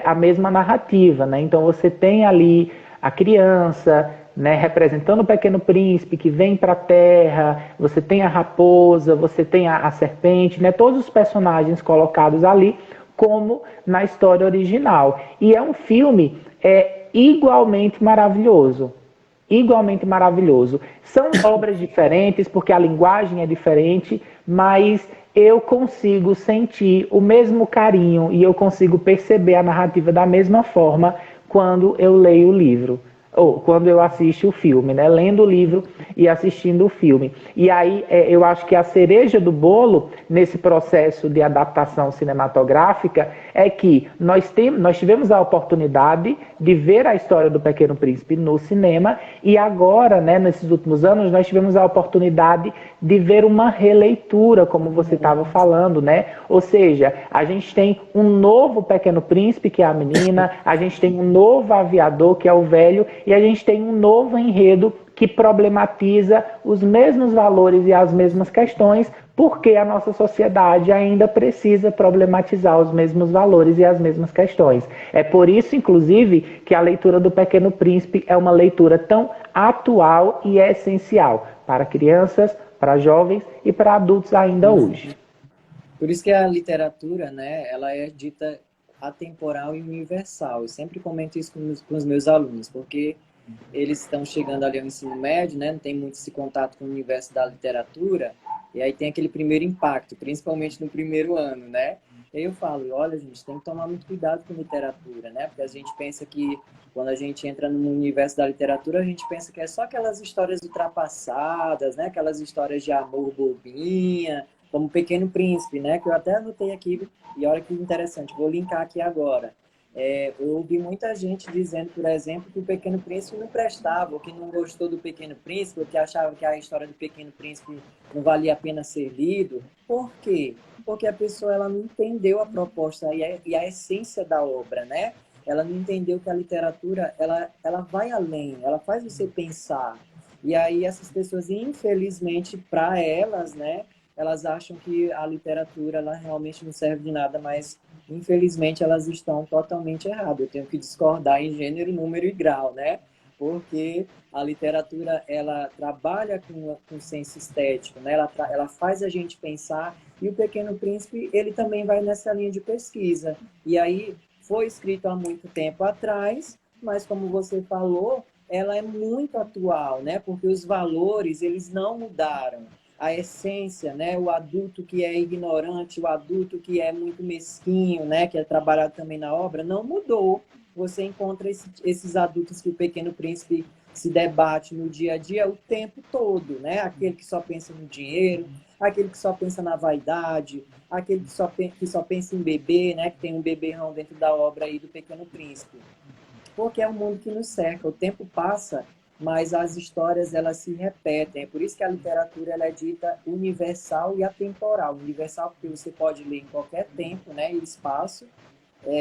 a mesma narrativa, né? Então você tem ali a criança, né, representando o Pequeno Príncipe que vem para a Terra, você tem a raposa, você tem a serpente, né? Todos os personagens colocados ali como na história original. E é um filme igualmente maravilhoso. Igualmente maravilhoso. São obras diferentes, porque a linguagem é diferente, mas eu consigo sentir o mesmo carinho e eu consigo perceber a narrativa da mesma forma quando eu leio o livro. Ou quando eu assisto o filme, né? Lendo o livro e assistindo o filme. E aí eu acho que a cereja do bolo nesse processo de adaptação cinematográfica é que nós tivemos a oportunidade de ver a história do Pequeno Príncipe no cinema e agora, né, nesses últimos anos, nós tivemos a oportunidade de ver uma releitura, como você estava falando, né? Ou seja, a gente tem um novo Pequeno Príncipe, que é a menina, a gente tem um novo aviador, que é o velho, e a gente tem um novo enredo que problematiza os mesmos valores e as mesmas questões, porque a nossa sociedade ainda precisa problematizar os mesmos valores e as mesmas questões. É por isso, inclusive, que a leitura do Pequeno Príncipe é uma leitura tão atual e essencial para crianças, para jovens e para adultos ainda hoje. Por isso que a literatura, né, ela é dita atemporal e universal. Eu sempre comento isso com os meus alunos, porque eles estão chegando ali ao ensino médio, né, não tem muito esse contato com o universo da literatura, e aí tem aquele primeiro impacto, principalmente no primeiro ano, né? E aí eu falo, olha, gente, tem que tomar muito cuidado com literatura, né? Porque a gente pensa que quando a gente entra no universo da literatura, a gente pensa que é só aquelas histórias ultrapassadas, né? Aquelas histórias de amor bobinha, como Pequeno Príncipe, né? Que eu até anotei aqui, e olha que interessante, vou linkar aqui agora. Eu ouvi muita gente dizendo, por exemplo, que o Pequeno Príncipe não prestava, ou que não gostou do Pequeno Príncipe, ou que achava que a história do Pequeno Príncipe não valia a pena ser lido. Por quê? Porque a pessoa ela não entendeu a proposta e a essência da obra, né? Ela não entendeu que a literatura ela vai além, ela faz você pensar. E aí essas pessoas, infelizmente, para elas, né? Elas acham que a literatura ela realmente não serve de nada, mas infelizmente elas estão totalmente erradas. Eu tenho que discordar em gênero, número e grau, né? Porque a literatura ela trabalha com senso estético, né? Ela faz a gente pensar, e o Pequeno Príncipe ele também vai nessa linha de pesquisa. E aí foi escrito há muito tempo atrás, mas como você falou, ela é muito atual, né? Porque os valores eles não mudaram. A essência, né? O adulto que é ignorante, o adulto que é muito mesquinho, né? Que é trabalhado também na obra, não mudou. Você encontra esses adultos que o Pequeno Príncipe se debate no dia a dia o tempo todo, né? Aquele que só pensa no dinheiro, aquele que só pensa na vaidade, aquele que só pensa em bebê, né? Que tem um beberrão dentro da obra aí do Pequeno Príncipe. Porque é o mundo que nos cerca, o tempo passa, mas as histórias elas se repetem. É por isso que a literatura ela é dita universal e atemporal. Universal porque você pode ler em qualquer tempo, né, e espaço,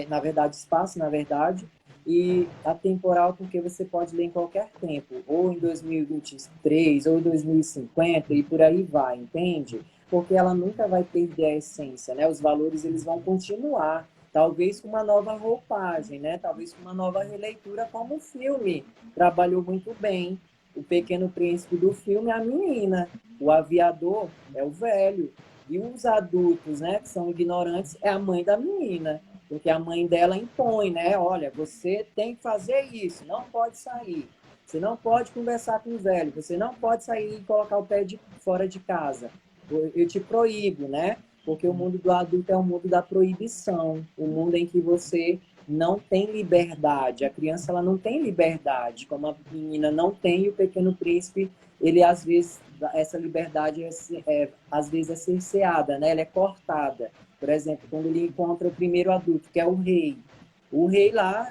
na verdade espaço, na verdade, e atemporal porque você pode ler em qualquer tempo, ou em 2023, ou em 2050 e por aí vai, entende? Porque ela nunca vai perder a essência, né? Os valores eles vão continuar. Talvez com uma nova roupagem, né? Talvez com uma nova releitura, como o filme trabalhou muito bem. O Pequeno Príncipe do filme é a menina, o aviador é o velho. E os adultos, né, que são ignorantes, é a mãe da menina. Porque a mãe dela impõe, né? Olha, você tem que fazer isso, não pode sair. Você não pode conversar com o velho, você não pode sair e colocar o pé fora de casa. Eu te proíbo, né? Porque o mundo do adulto é o mundo da proibição, o mundo em que você não tem liberdade. A criança ela não tem liberdade, como a menina não tem, e o Pequeno Príncipe, ele às vezes, essa liberdade às vezes é cerceada, né? Ela é cortada. Por exemplo, quando ele encontra o primeiro adulto, que é o rei. O rei lá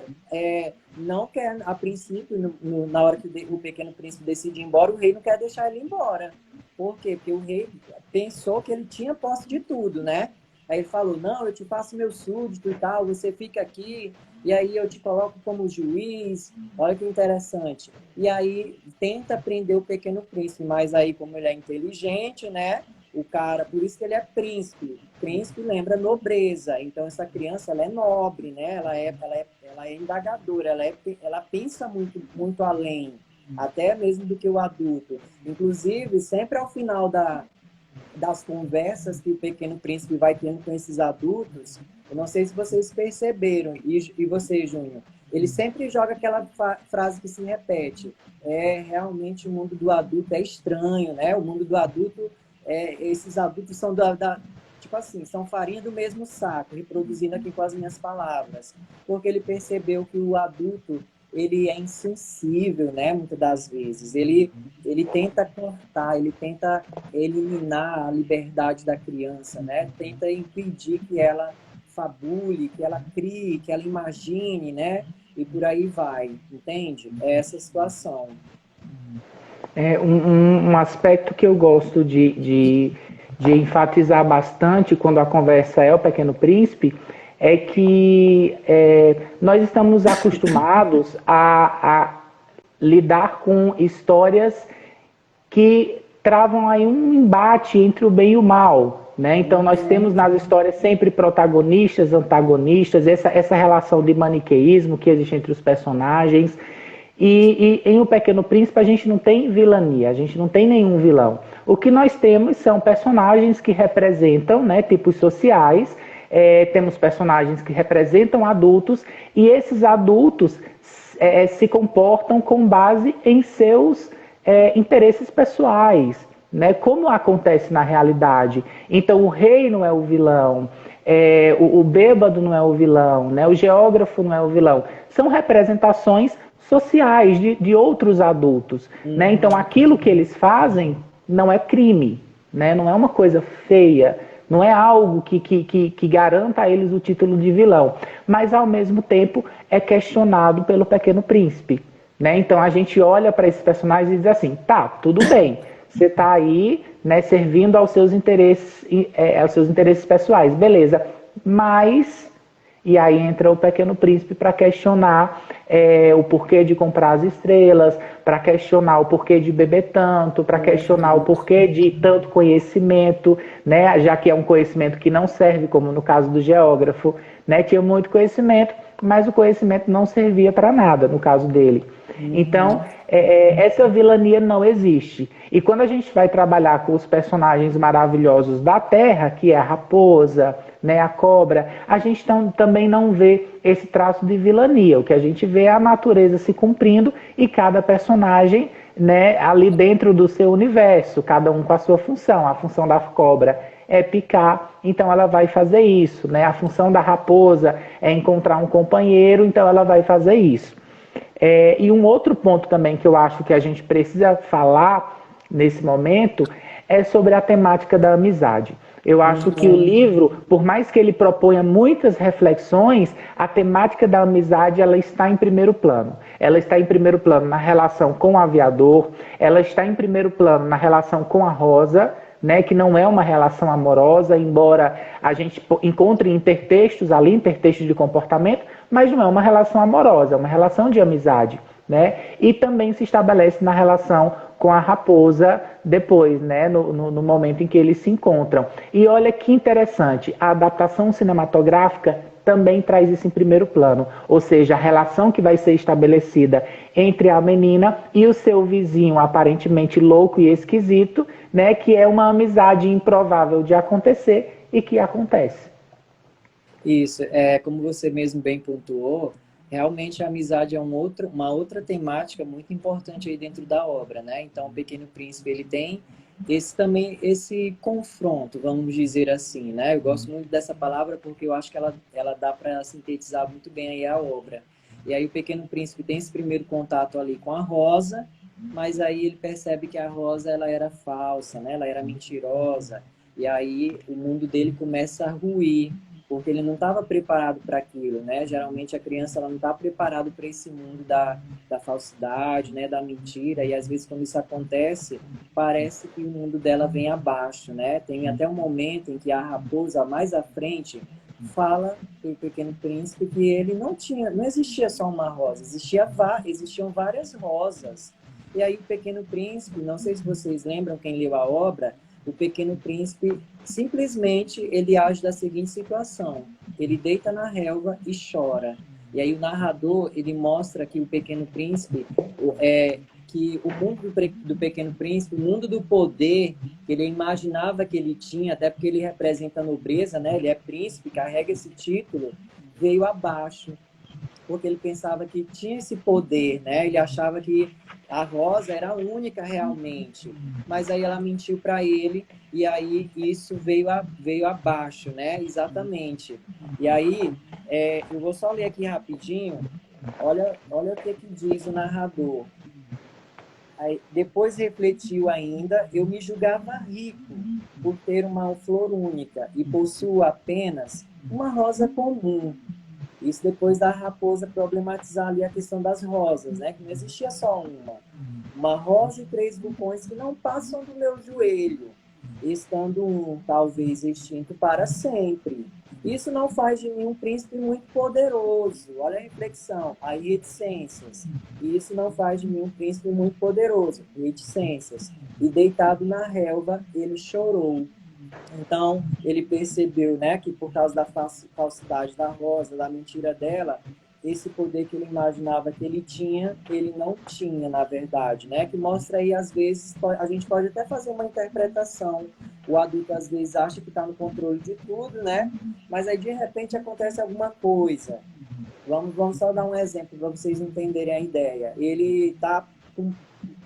não quer, a princípio, na hora que o Pequeno Príncipe decide ir embora, o rei não quer deixar ele embora. Por quê? Porque o rei pensou que ele tinha posse de tudo, né? Aí ele falou, não, eu te faço meu súdito e tal, você fica aqui, e aí eu te coloco como juiz, olha que interessante. E aí tenta prender o Pequeno Príncipe, mas aí como ele é inteligente, né? O cara, por isso que ele é príncipe. Príncipe lembra nobreza. Então essa criança, ela é nobre, né? Ela é indagadora, ela pensa muito, muito além, até mesmo do que o adulto. Inclusive, sempre ao final das conversas que o Pequeno Príncipe vai tendo com esses adultos, eu não sei se vocês perceberam, e você, Júnior, ele sempre joga aquela frase que se repete. Realmente o mundo do adulto é estranho, né? O mundo do adulto, esses adultos são tipo assim, são farinha do mesmo saco, reproduzindo aqui com as minhas palavras. Porque ele percebeu que o adulto, ele é insensível, né? Muitas das vezes. Ele tenta cortar, ele tenta eliminar a liberdade da criança, né? Tenta impedir que ela fabule, que ela crie, que ela imagine, né? E por aí vai, entende? É essa situação. Um aspecto que eu gosto de enfatizar bastante quando a conversa é o Pequeno Príncipe é que nós estamos acostumados a lidar com histórias que travam aí um embate entre o bem e o mal, né? Então nós temos nas histórias sempre protagonistas, antagonistas, essa relação de maniqueísmo que existe entre os personagens. E em O Pequeno Príncipe a gente não tem vilania, a gente não tem nenhum vilão. O que nós temos são personagens que representam, né, tipos sociais, temos personagens que representam adultos, e esses adultos se comportam com base em seus interesses pessoais, né, como acontece na realidade. Então o rei não é o vilão, o bêbado não é o vilão, né, o geógrafo não é o vilão. São representações sociais de outros adultos, né? Então aquilo que eles fazem não é crime, né? Não é uma coisa feia, não é algo que garanta a eles o título de vilão, mas ao mesmo tempo é questionado pelo Pequeno Príncipe, né? Então a gente olha para esses personagens e diz assim, tá, tudo bem, você está aí, né, servindo aos seus interesses pessoais, beleza, mas... E aí entra o Pequeno Príncipe para questionar o porquê de comprar as estrelas, para questionar o porquê de beber tanto, para questionar o porquê de tanto conhecimento, né? Já que é um conhecimento que não serve, como no caso do geógrafo, né? Tinha muito conhecimento, mas o conhecimento não servia para nada, no caso dele. Então, essa vilania não existe. E quando a gente vai trabalhar com os personagens maravilhosos da Terra, que é a raposa, né, a cobra, a gente também não vê esse traço de vilania. O que a gente vê é a natureza se cumprindo e cada personagem, né, ali dentro do seu universo, cada um com a sua função. A função da cobra é picar, então ela vai fazer isso, né? A função da raposa é encontrar um companheiro, então ela vai fazer isso. E um outro ponto também que eu acho que a gente precisa falar nesse momento é sobre a temática da amizade. Eu acho que o livro, por mais que ele proponha muitas reflexões, a temática da amizade ela está em primeiro plano. Ela está em primeiro plano na relação com o aviador, ela está em primeiro plano na relação com a Rosa, né, que não é uma relação amorosa, embora a gente encontre intertextos ali, intertextos de comportamento, mas não é uma relação amorosa, é uma relação de amizade, né? E também se estabelece na relação com a raposa depois, né, no momento em que eles se encontram. E olha que interessante, a adaptação cinematográfica também traz isso em primeiro plano, ou seja, a relação que vai ser estabelecida entre a menina e o seu vizinho aparentemente louco e esquisito, né, que é uma amizade improvável de acontecer e que acontece. Isso, como você mesmo bem pontuou, realmente a amizade é uma outra temática muito importante aí dentro da obra, né? Então, o Pequeno Príncipe, ele tem esse confronto, vamos dizer assim, né? Eu gosto muito dessa palavra porque eu acho que ela dá para sintetizar muito bem aí a obra. E aí o Pequeno Príncipe tem esse primeiro contato ali com a Rosa, mas aí ele percebe que a Rosa ela era falsa, né? Ela era mentirosa. E aí o mundo dele começa a ruir, porque ele não estava preparado para aquilo, né? Geralmente a criança ela não está preparada para esse mundo da falsidade, né? Da mentira, e às vezes quando isso acontece, parece que o mundo dela vem abaixo, né? Tem até um momento em que a raposa, mais à frente, fala para o Pequeno Príncipe que ele não existia só uma rosa, existiam várias rosas. E aí o Pequeno Príncipe, não sei se vocês lembram, quem leu a obra, o Pequeno Príncipe simplesmente ele age da seguinte situação: ele deita na relva e chora. E aí o narrador ele mostra que o Pequeno Príncipe que o mundo do Pequeno Príncipe, o mundo do poder que ele imaginava que ele tinha, até porque ele representa a nobreza, né? Ele é príncipe, carrega esse título, veio abaixo, porque ele pensava que tinha esse poder, né? Ele achava que a Rosa era a única realmente, mas aí ela mentiu para ele e aí isso veio abaixo, né? Exatamente. E aí eu vou só ler aqui rapidinho. Olha o que diz o narrador. Aí, depois refletiu ainda, eu me julgava rico por ter uma flor única e possuo apenas uma rosa comum. Isso depois da raposa problematizar ali a questão das rosas, né? Que não existia só uma. Uma rosa e 3 vulcões que não passam do meu joelho, estando um talvez extinto para sempre. Isso não faz de mim um príncipe muito poderoso. Olha a reflexão, aí reticências. Isso não faz de mim um príncipe muito poderoso. Reticências. E deitado na relva, ele chorou. Então, ele percebeu, né, que por causa da falsidade da Rosa, da mentira dela, esse poder que ele imaginava que ele não tinha, na verdade, né? Que mostra aí, às vezes, a gente pode até fazer uma interpretação. O adulto, às vezes, acha que está no controle de tudo, né? Mas aí, de repente, acontece alguma coisa. Vamos só dar um exemplo para vocês entenderem a ideia. Ele está com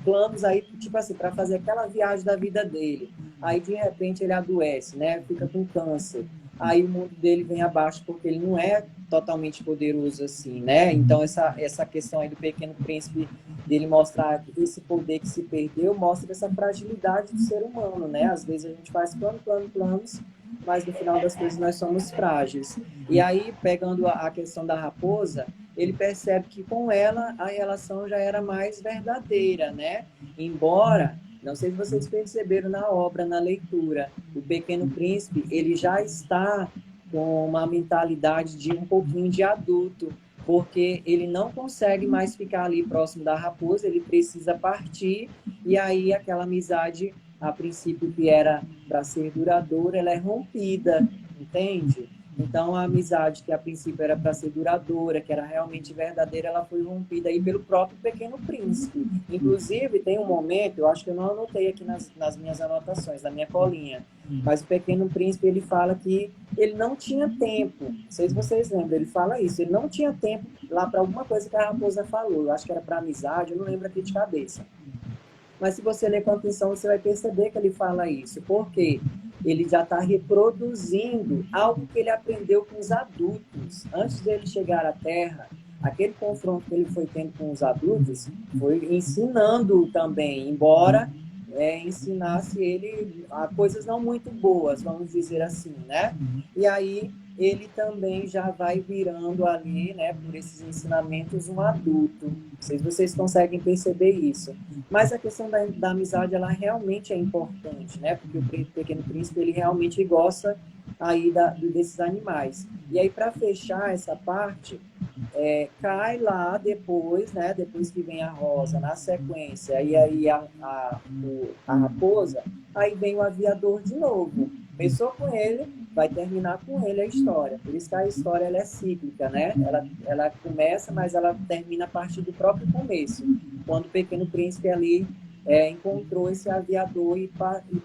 planos aí, tipo assim, para fazer aquela viagem da vida dele. Aí, de repente, ele adoece, né? Fica com câncer. Aí o mundo dele vem abaixo porque ele não é totalmente poderoso assim, né? Então, essa questão aí do Pequeno Príncipe, dele mostrar esse poder que se perdeu, mostra essa fragilidade do ser humano, né? Às vezes a gente faz planos, mas no final das coisas nós somos frágeis. E aí, pegando a questão da raposa, ele percebe que com ela a relação já era mais verdadeira, né? Embora, não sei se vocês perceberam na obra, na leitura, o Pequeno Príncipe, ele já está com uma mentalidade de um pouquinho de adulto, porque ele não consegue mais ficar ali próximo da raposa, ele precisa partir, e aí aquela amizade, a princípio que era para ser duradoura, ela é rompida, entende? Então, a amizade que a princípio era para ser duradoura, que era realmente verdadeira, ela foi rompida aí pelo próprio Pequeno Príncipe. Inclusive, tem um momento, eu acho que eu não anotei aqui nas minhas anotações, na minha colinha, mas o Pequeno Príncipe, ele fala que ele não tinha tempo. Não sei se vocês lembram, ele fala isso. Ele não tinha tempo lá para alguma coisa que a raposa falou. Eu acho que era para amizade, eu não lembro aqui de cabeça. Mas se você ler com atenção, você vai perceber que ele fala isso. Por quê? Ele já está reproduzindo algo que ele aprendeu com os adultos. Antes dele chegar à Terra, aquele confronto que ele foi tendo com os adultos foi ensinando também, embora ensinasse ele a coisas não muito boas, vamos dizer assim, né? E aí ele também já vai virando ali, né, por esses ensinamentos, um adulto. Não sei se vocês conseguem perceber isso. Mas a questão da amizade, ela realmente é importante, né? Porque o Pequeno Príncipe, ele realmente gosta aí desses animais. E aí, para fechar essa parte, cai lá depois, né? Depois que vem a Rosa, na sequência, e aí a raposa, aí vem o aviador de novo. Começou com ele, vai terminar com ele a história. Por isso que a história ela é cíclica, né? Ela começa, mas ela termina a partir do próprio começo. Quando o Pequeno Príncipe ali encontrou esse aviador e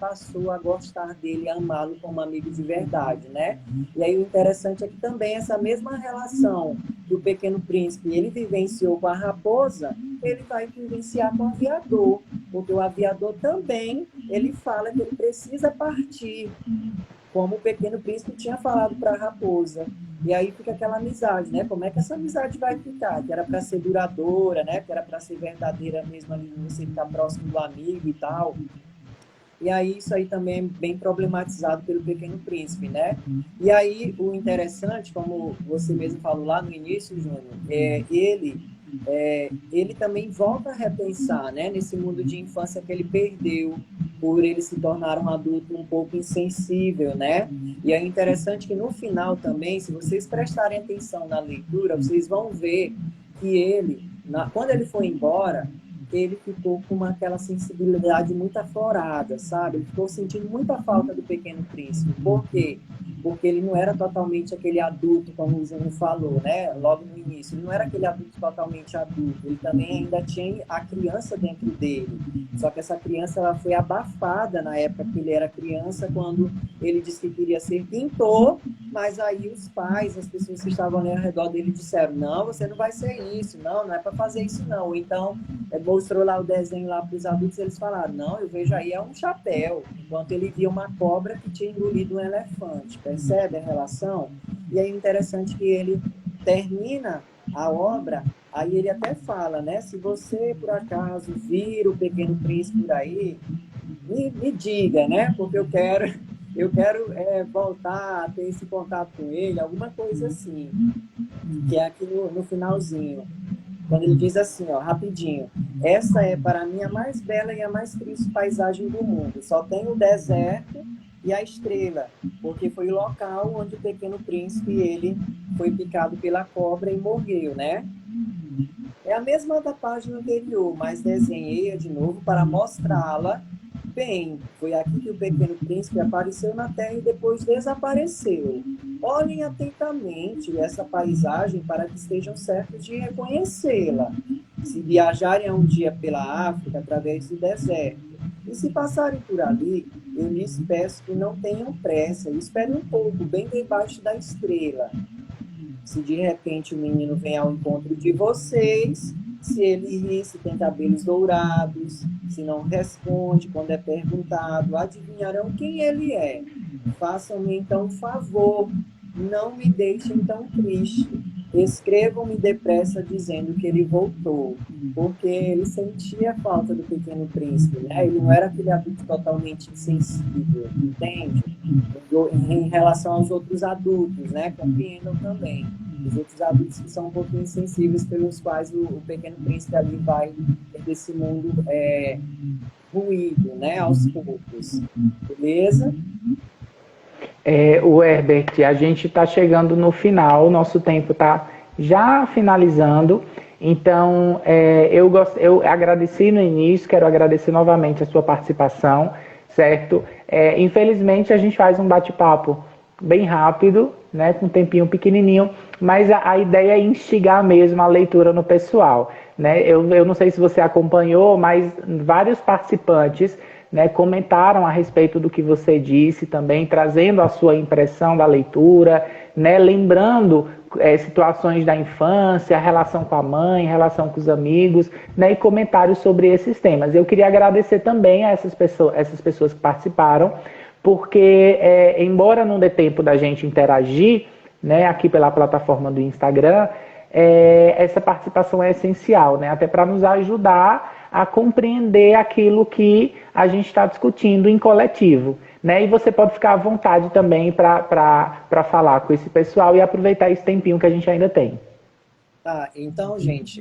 passou a gostar dele, a amá-lo como amigo de verdade, né? E aí o interessante é que também essa mesma relação que o Pequeno Príncipe ele vivenciou com a raposa, ele vai vivenciar com o aviador, porque o aviador também, ele fala que ele precisa partir, como o Pequeno Príncipe tinha falado para a raposa. E aí fica aquela amizade, né? Como é que essa amizade vai ficar? Que era para ser duradoura, né? Que era para ser verdadeira mesmo ali, você ficar próximo do amigo e tal. E aí isso aí também é bem problematizado pelo Pequeno Príncipe, né? E aí o interessante, como você mesmo falou lá no início, Júnior, ele também volta a repensar, né? Nesse mundo de infância que ele perdeu, por ele se tornar um adulto um pouco insensível, né? E é interessante que no final também, se vocês prestarem atenção na leitura, vocês vão ver que ele, quando ele foi embora, ele ficou com aquela sensibilidade muito aflorada, sabe? Ele ficou sentindo muita falta do Pequeno Príncipe. Por quê? Porque ele não era totalmente aquele adulto, como o Júnior falou, né? Logo no início. Ele não era aquele adulto totalmente adulto. Ele também ainda tinha a criança dentro dele. Só que essa criança ela foi abafada na época que ele era criança, quando ele disse que queria ser pintor, mas aí os pais, as pessoas que estavam ali ao redor dele disseram, não, você não vai ser isso, não é para fazer isso não. Então, mostrou lá o desenho lá para os adultos, eles falaram, não, eu vejo aí é um chapéu, enquanto ele via uma cobra que tinha engolido um elefante. Percebe a relação? E é interessante que ele termina a obra, aí ele até fala, né? Se você, por acaso, vir o Pequeno Príncipe por aí, me diga, né? Porque eu quero voltar a ter esse contato com ele, alguma coisa assim, que é aqui no finalzinho. Quando ele diz assim, ó, rapidinho, essa é para mim a mais bela e a mais triste paisagem do mundo. Só tem o deserto e a estrela, porque foi o local onde o Pequeno Príncipe ele foi picado pela cobra e morreu, né? É a mesma da página anterior, mas desenhei de novo para mostrá-la bem. Foi aqui que o Pequeno Príncipe apareceu na Terra e depois desapareceu. Olhem atentamente essa paisagem para que estejam certos de reconhecê-la. Se viajarem um dia pela África através do deserto, e se passarem por ali, eu lhes peço que não tenham pressa, esperem um pouco, bem debaixo da estrela. Se de repente o menino vem ao encontro de vocês, se ele ri, se tem cabelos dourados, se não responde quando é perguntado, adivinharão quem ele é. Façam-me então um favor, não me deixem tão triste. Escrevam-me depressa dizendo que ele voltou, porque ele sentia a falta do Pequeno Príncipe, né? Ele não era aquele adulto totalmente insensível, entende? Em relação aos outros adultos, né? Compreendam também. Os outros adultos que são um pouquinho insensíveis, pelos quais o Pequeno Príncipe ali vai desse mundo ruído, né? Aos poucos. Beleza? O Herbert, a gente está chegando no final, nosso tempo está já finalizando, então eu agradeci no início, quero agradecer novamente a sua participação, certo? Infelizmente a gente faz um bate-papo bem rápido, né, com um tempinho pequenininho, mas a ideia é instigar mesmo a leitura no pessoal, né? Eu não sei se você acompanhou, mas vários participantes, né, comentaram a respeito do que você disse também, trazendo a sua impressão da leitura, né, lembrando situações da infância, a relação com a mãe, a relação com os amigos, né, e comentários sobre esses temas. Eu queria agradecer também a essas pessoas que participaram, porque embora não dê tempo da gente interagir, né, aqui pela plataforma do Instagram, essa participação é essencial, né, até para nos ajudar a compreender aquilo que a gente está discutindo em coletivo, né? E você pode ficar à vontade também para falar com esse pessoal e aproveitar esse tempinho que a gente ainda tem. Tá, então, gente,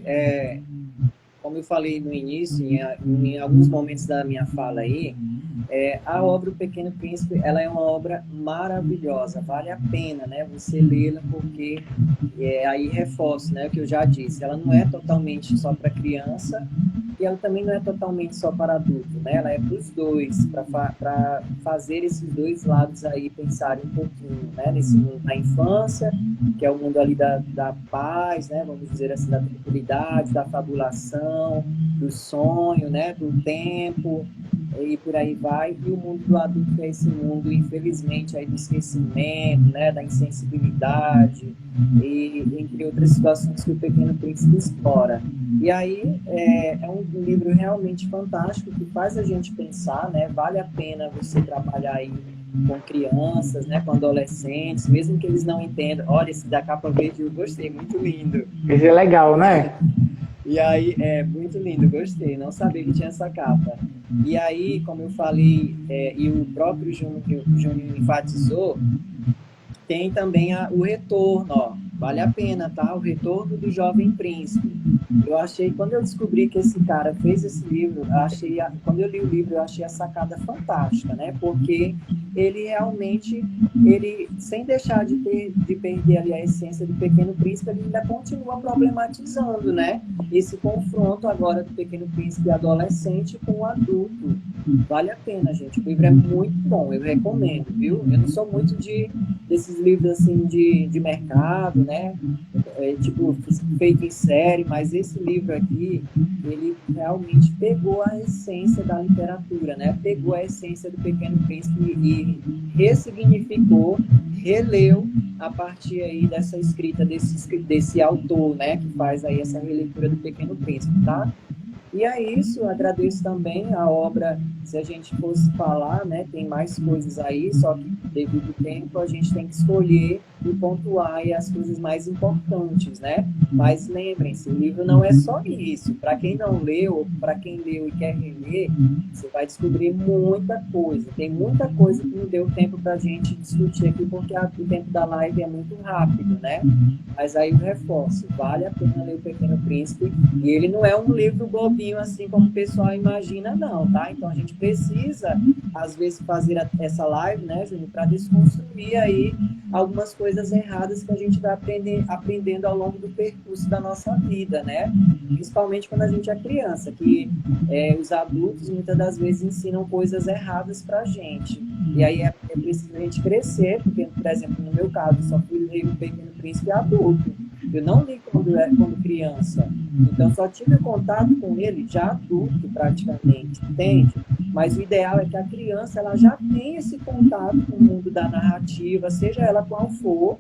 como eu falei no início, em alguns momentos da minha fala aí, a obra O Pequeno Príncipe, ela é uma obra maravilhosa, vale a pena, né, você lê-la, porque aí reforço, né, o que eu já disse, ela não é totalmente só para criança, e ela também não é totalmente só para adulto, né, ela é para os dois, para fazer esses dois lados aí pensarem um pouquinho, né, nesse mundo da infância, que é o mundo ali da paz, né, vamos dizer assim, da tranquilidade, da fabulação, do sonho, né, do tempo, e por aí vai. E o mundo do adulto é esse mundo, infelizmente, aí do esquecimento, né, da insensibilidade, e entre outras situações que o Pequeno Príncipe explora. E aí é um livro realmente fantástico que faz a gente pensar, né? Vale a pena você trabalhar aí com crianças, né, com adolescentes, mesmo que eles não entendam. Olha, esse da capa verde eu gostei, muito lindo. Esse é legal, né? E aí, é muito lindo, gostei, não sabia que tinha essa capa. E aí, como eu falei, e o próprio Júnior enfatizou, tem também o retorno, ó. Vale a pena, tá? O Retorno do Jovem Príncipe. Eu achei, quando eu descobri que esse cara fez esse livro, quando eu li o livro, eu achei a sacada fantástica, né? Porque ele realmente, sem deixar de perder ali a essência do Pequeno Príncipe, ele ainda continua problematizando, né? Esse confronto agora do Pequeno Príncipe adolescente com o adulto. Vale a pena, gente. O livro é muito bom, eu recomendo, viu? Eu não sou muito desses livros assim de mercado, né? Tipo, feito em série, mas esse livro aqui, ele realmente pegou a essência da literatura, né? Pegou a essência do Pequeno Príncipe e ressignificou, releu a partir aí dessa escrita desse autor, né? Que faz aí essa releitura do Pequeno Príncipe, tá? E é isso, eu agradeço também a obra, se a gente fosse falar, né, tem mais coisas aí, só que devido ao tempo a gente tem que escolher e pontuar aí as coisas mais importantes, né? Mas lembrem-se, o livro não é só isso. Para quem não leu, ou para quem leu e quer reler, você vai descobrir muita coisa. Tem muita coisa que não deu tempo para a gente discutir aqui, porque o tempo da live é muito rápido, né? Mas aí eu reforço, vale a pena ler O Pequeno Príncipe, e ele não é um livro bobinho assim como o pessoal imagina, não, tá? Então a gente precisa, às vezes, fazer essa live, né, Júnior, para desconstruir aí algumas coisas erradas que a gente vai aprendendo ao longo do percurso da nossa vida, né? Principalmente quando a gente é criança, que os adultos muitas das vezes ensinam coisas erradas para a gente. E aí é preciso a gente crescer, porque, por exemplo, no meu caso, eu só fui ler O Pequeno Príncipe adulto. Eu não li quando criança. Então, só tive contato com ele já adulto, praticamente, entende? Mas o ideal é que a criança ela já tenha esse contato com o mundo da narrativa, seja ela qual for,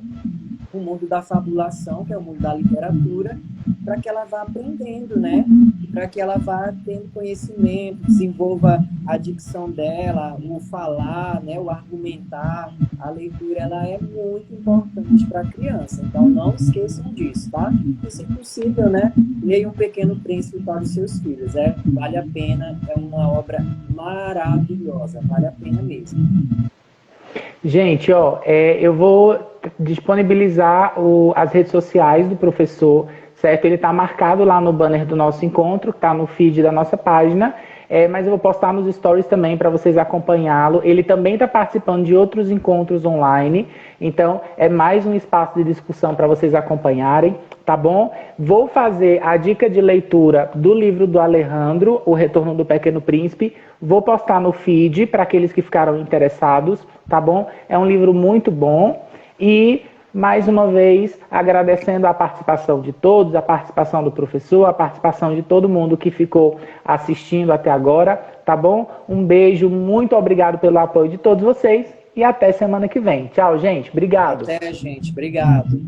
o mundo da fabulação, que é o mundo da literatura, para que ela vá aprendendo, né? Para que ela vá tendo conhecimento, desenvolva a dicção dela, o falar, né? O argumentar. A leitura ela é muito importante para a criança, então não esqueçam disso, tá? E, se possível, né? Leia Um Pequeno Príncipe para os seus filhos. Vale a pena, é uma obra maravilhosa, vale a pena mesmo. Gente, ó, eu vou disponibilizar as redes sociais do professor, certo? Ele está marcado lá no banner do nosso encontro, que está no feed da nossa página, mas eu vou postar nos stories também para vocês acompanhá-lo. Ele também está participando de outros encontros online, então é mais um espaço de discussão para vocês acompanharem, tá bom? Vou fazer a dica de leitura do livro do Alejandro, O Retorno do Pequeno Príncipe, vou postar no feed para aqueles que ficaram interessados, tá bom? É um livro muito bom e, mais uma vez, agradecendo a participação de todos, a participação do professor, a participação de todo mundo que ficou assistindo até agora, tá bom? Um beijo, muito obrigado pelo apoio de todos vocês e até semana que vem. Tchau, gente. Obrigado. Até, gente. Obrigado.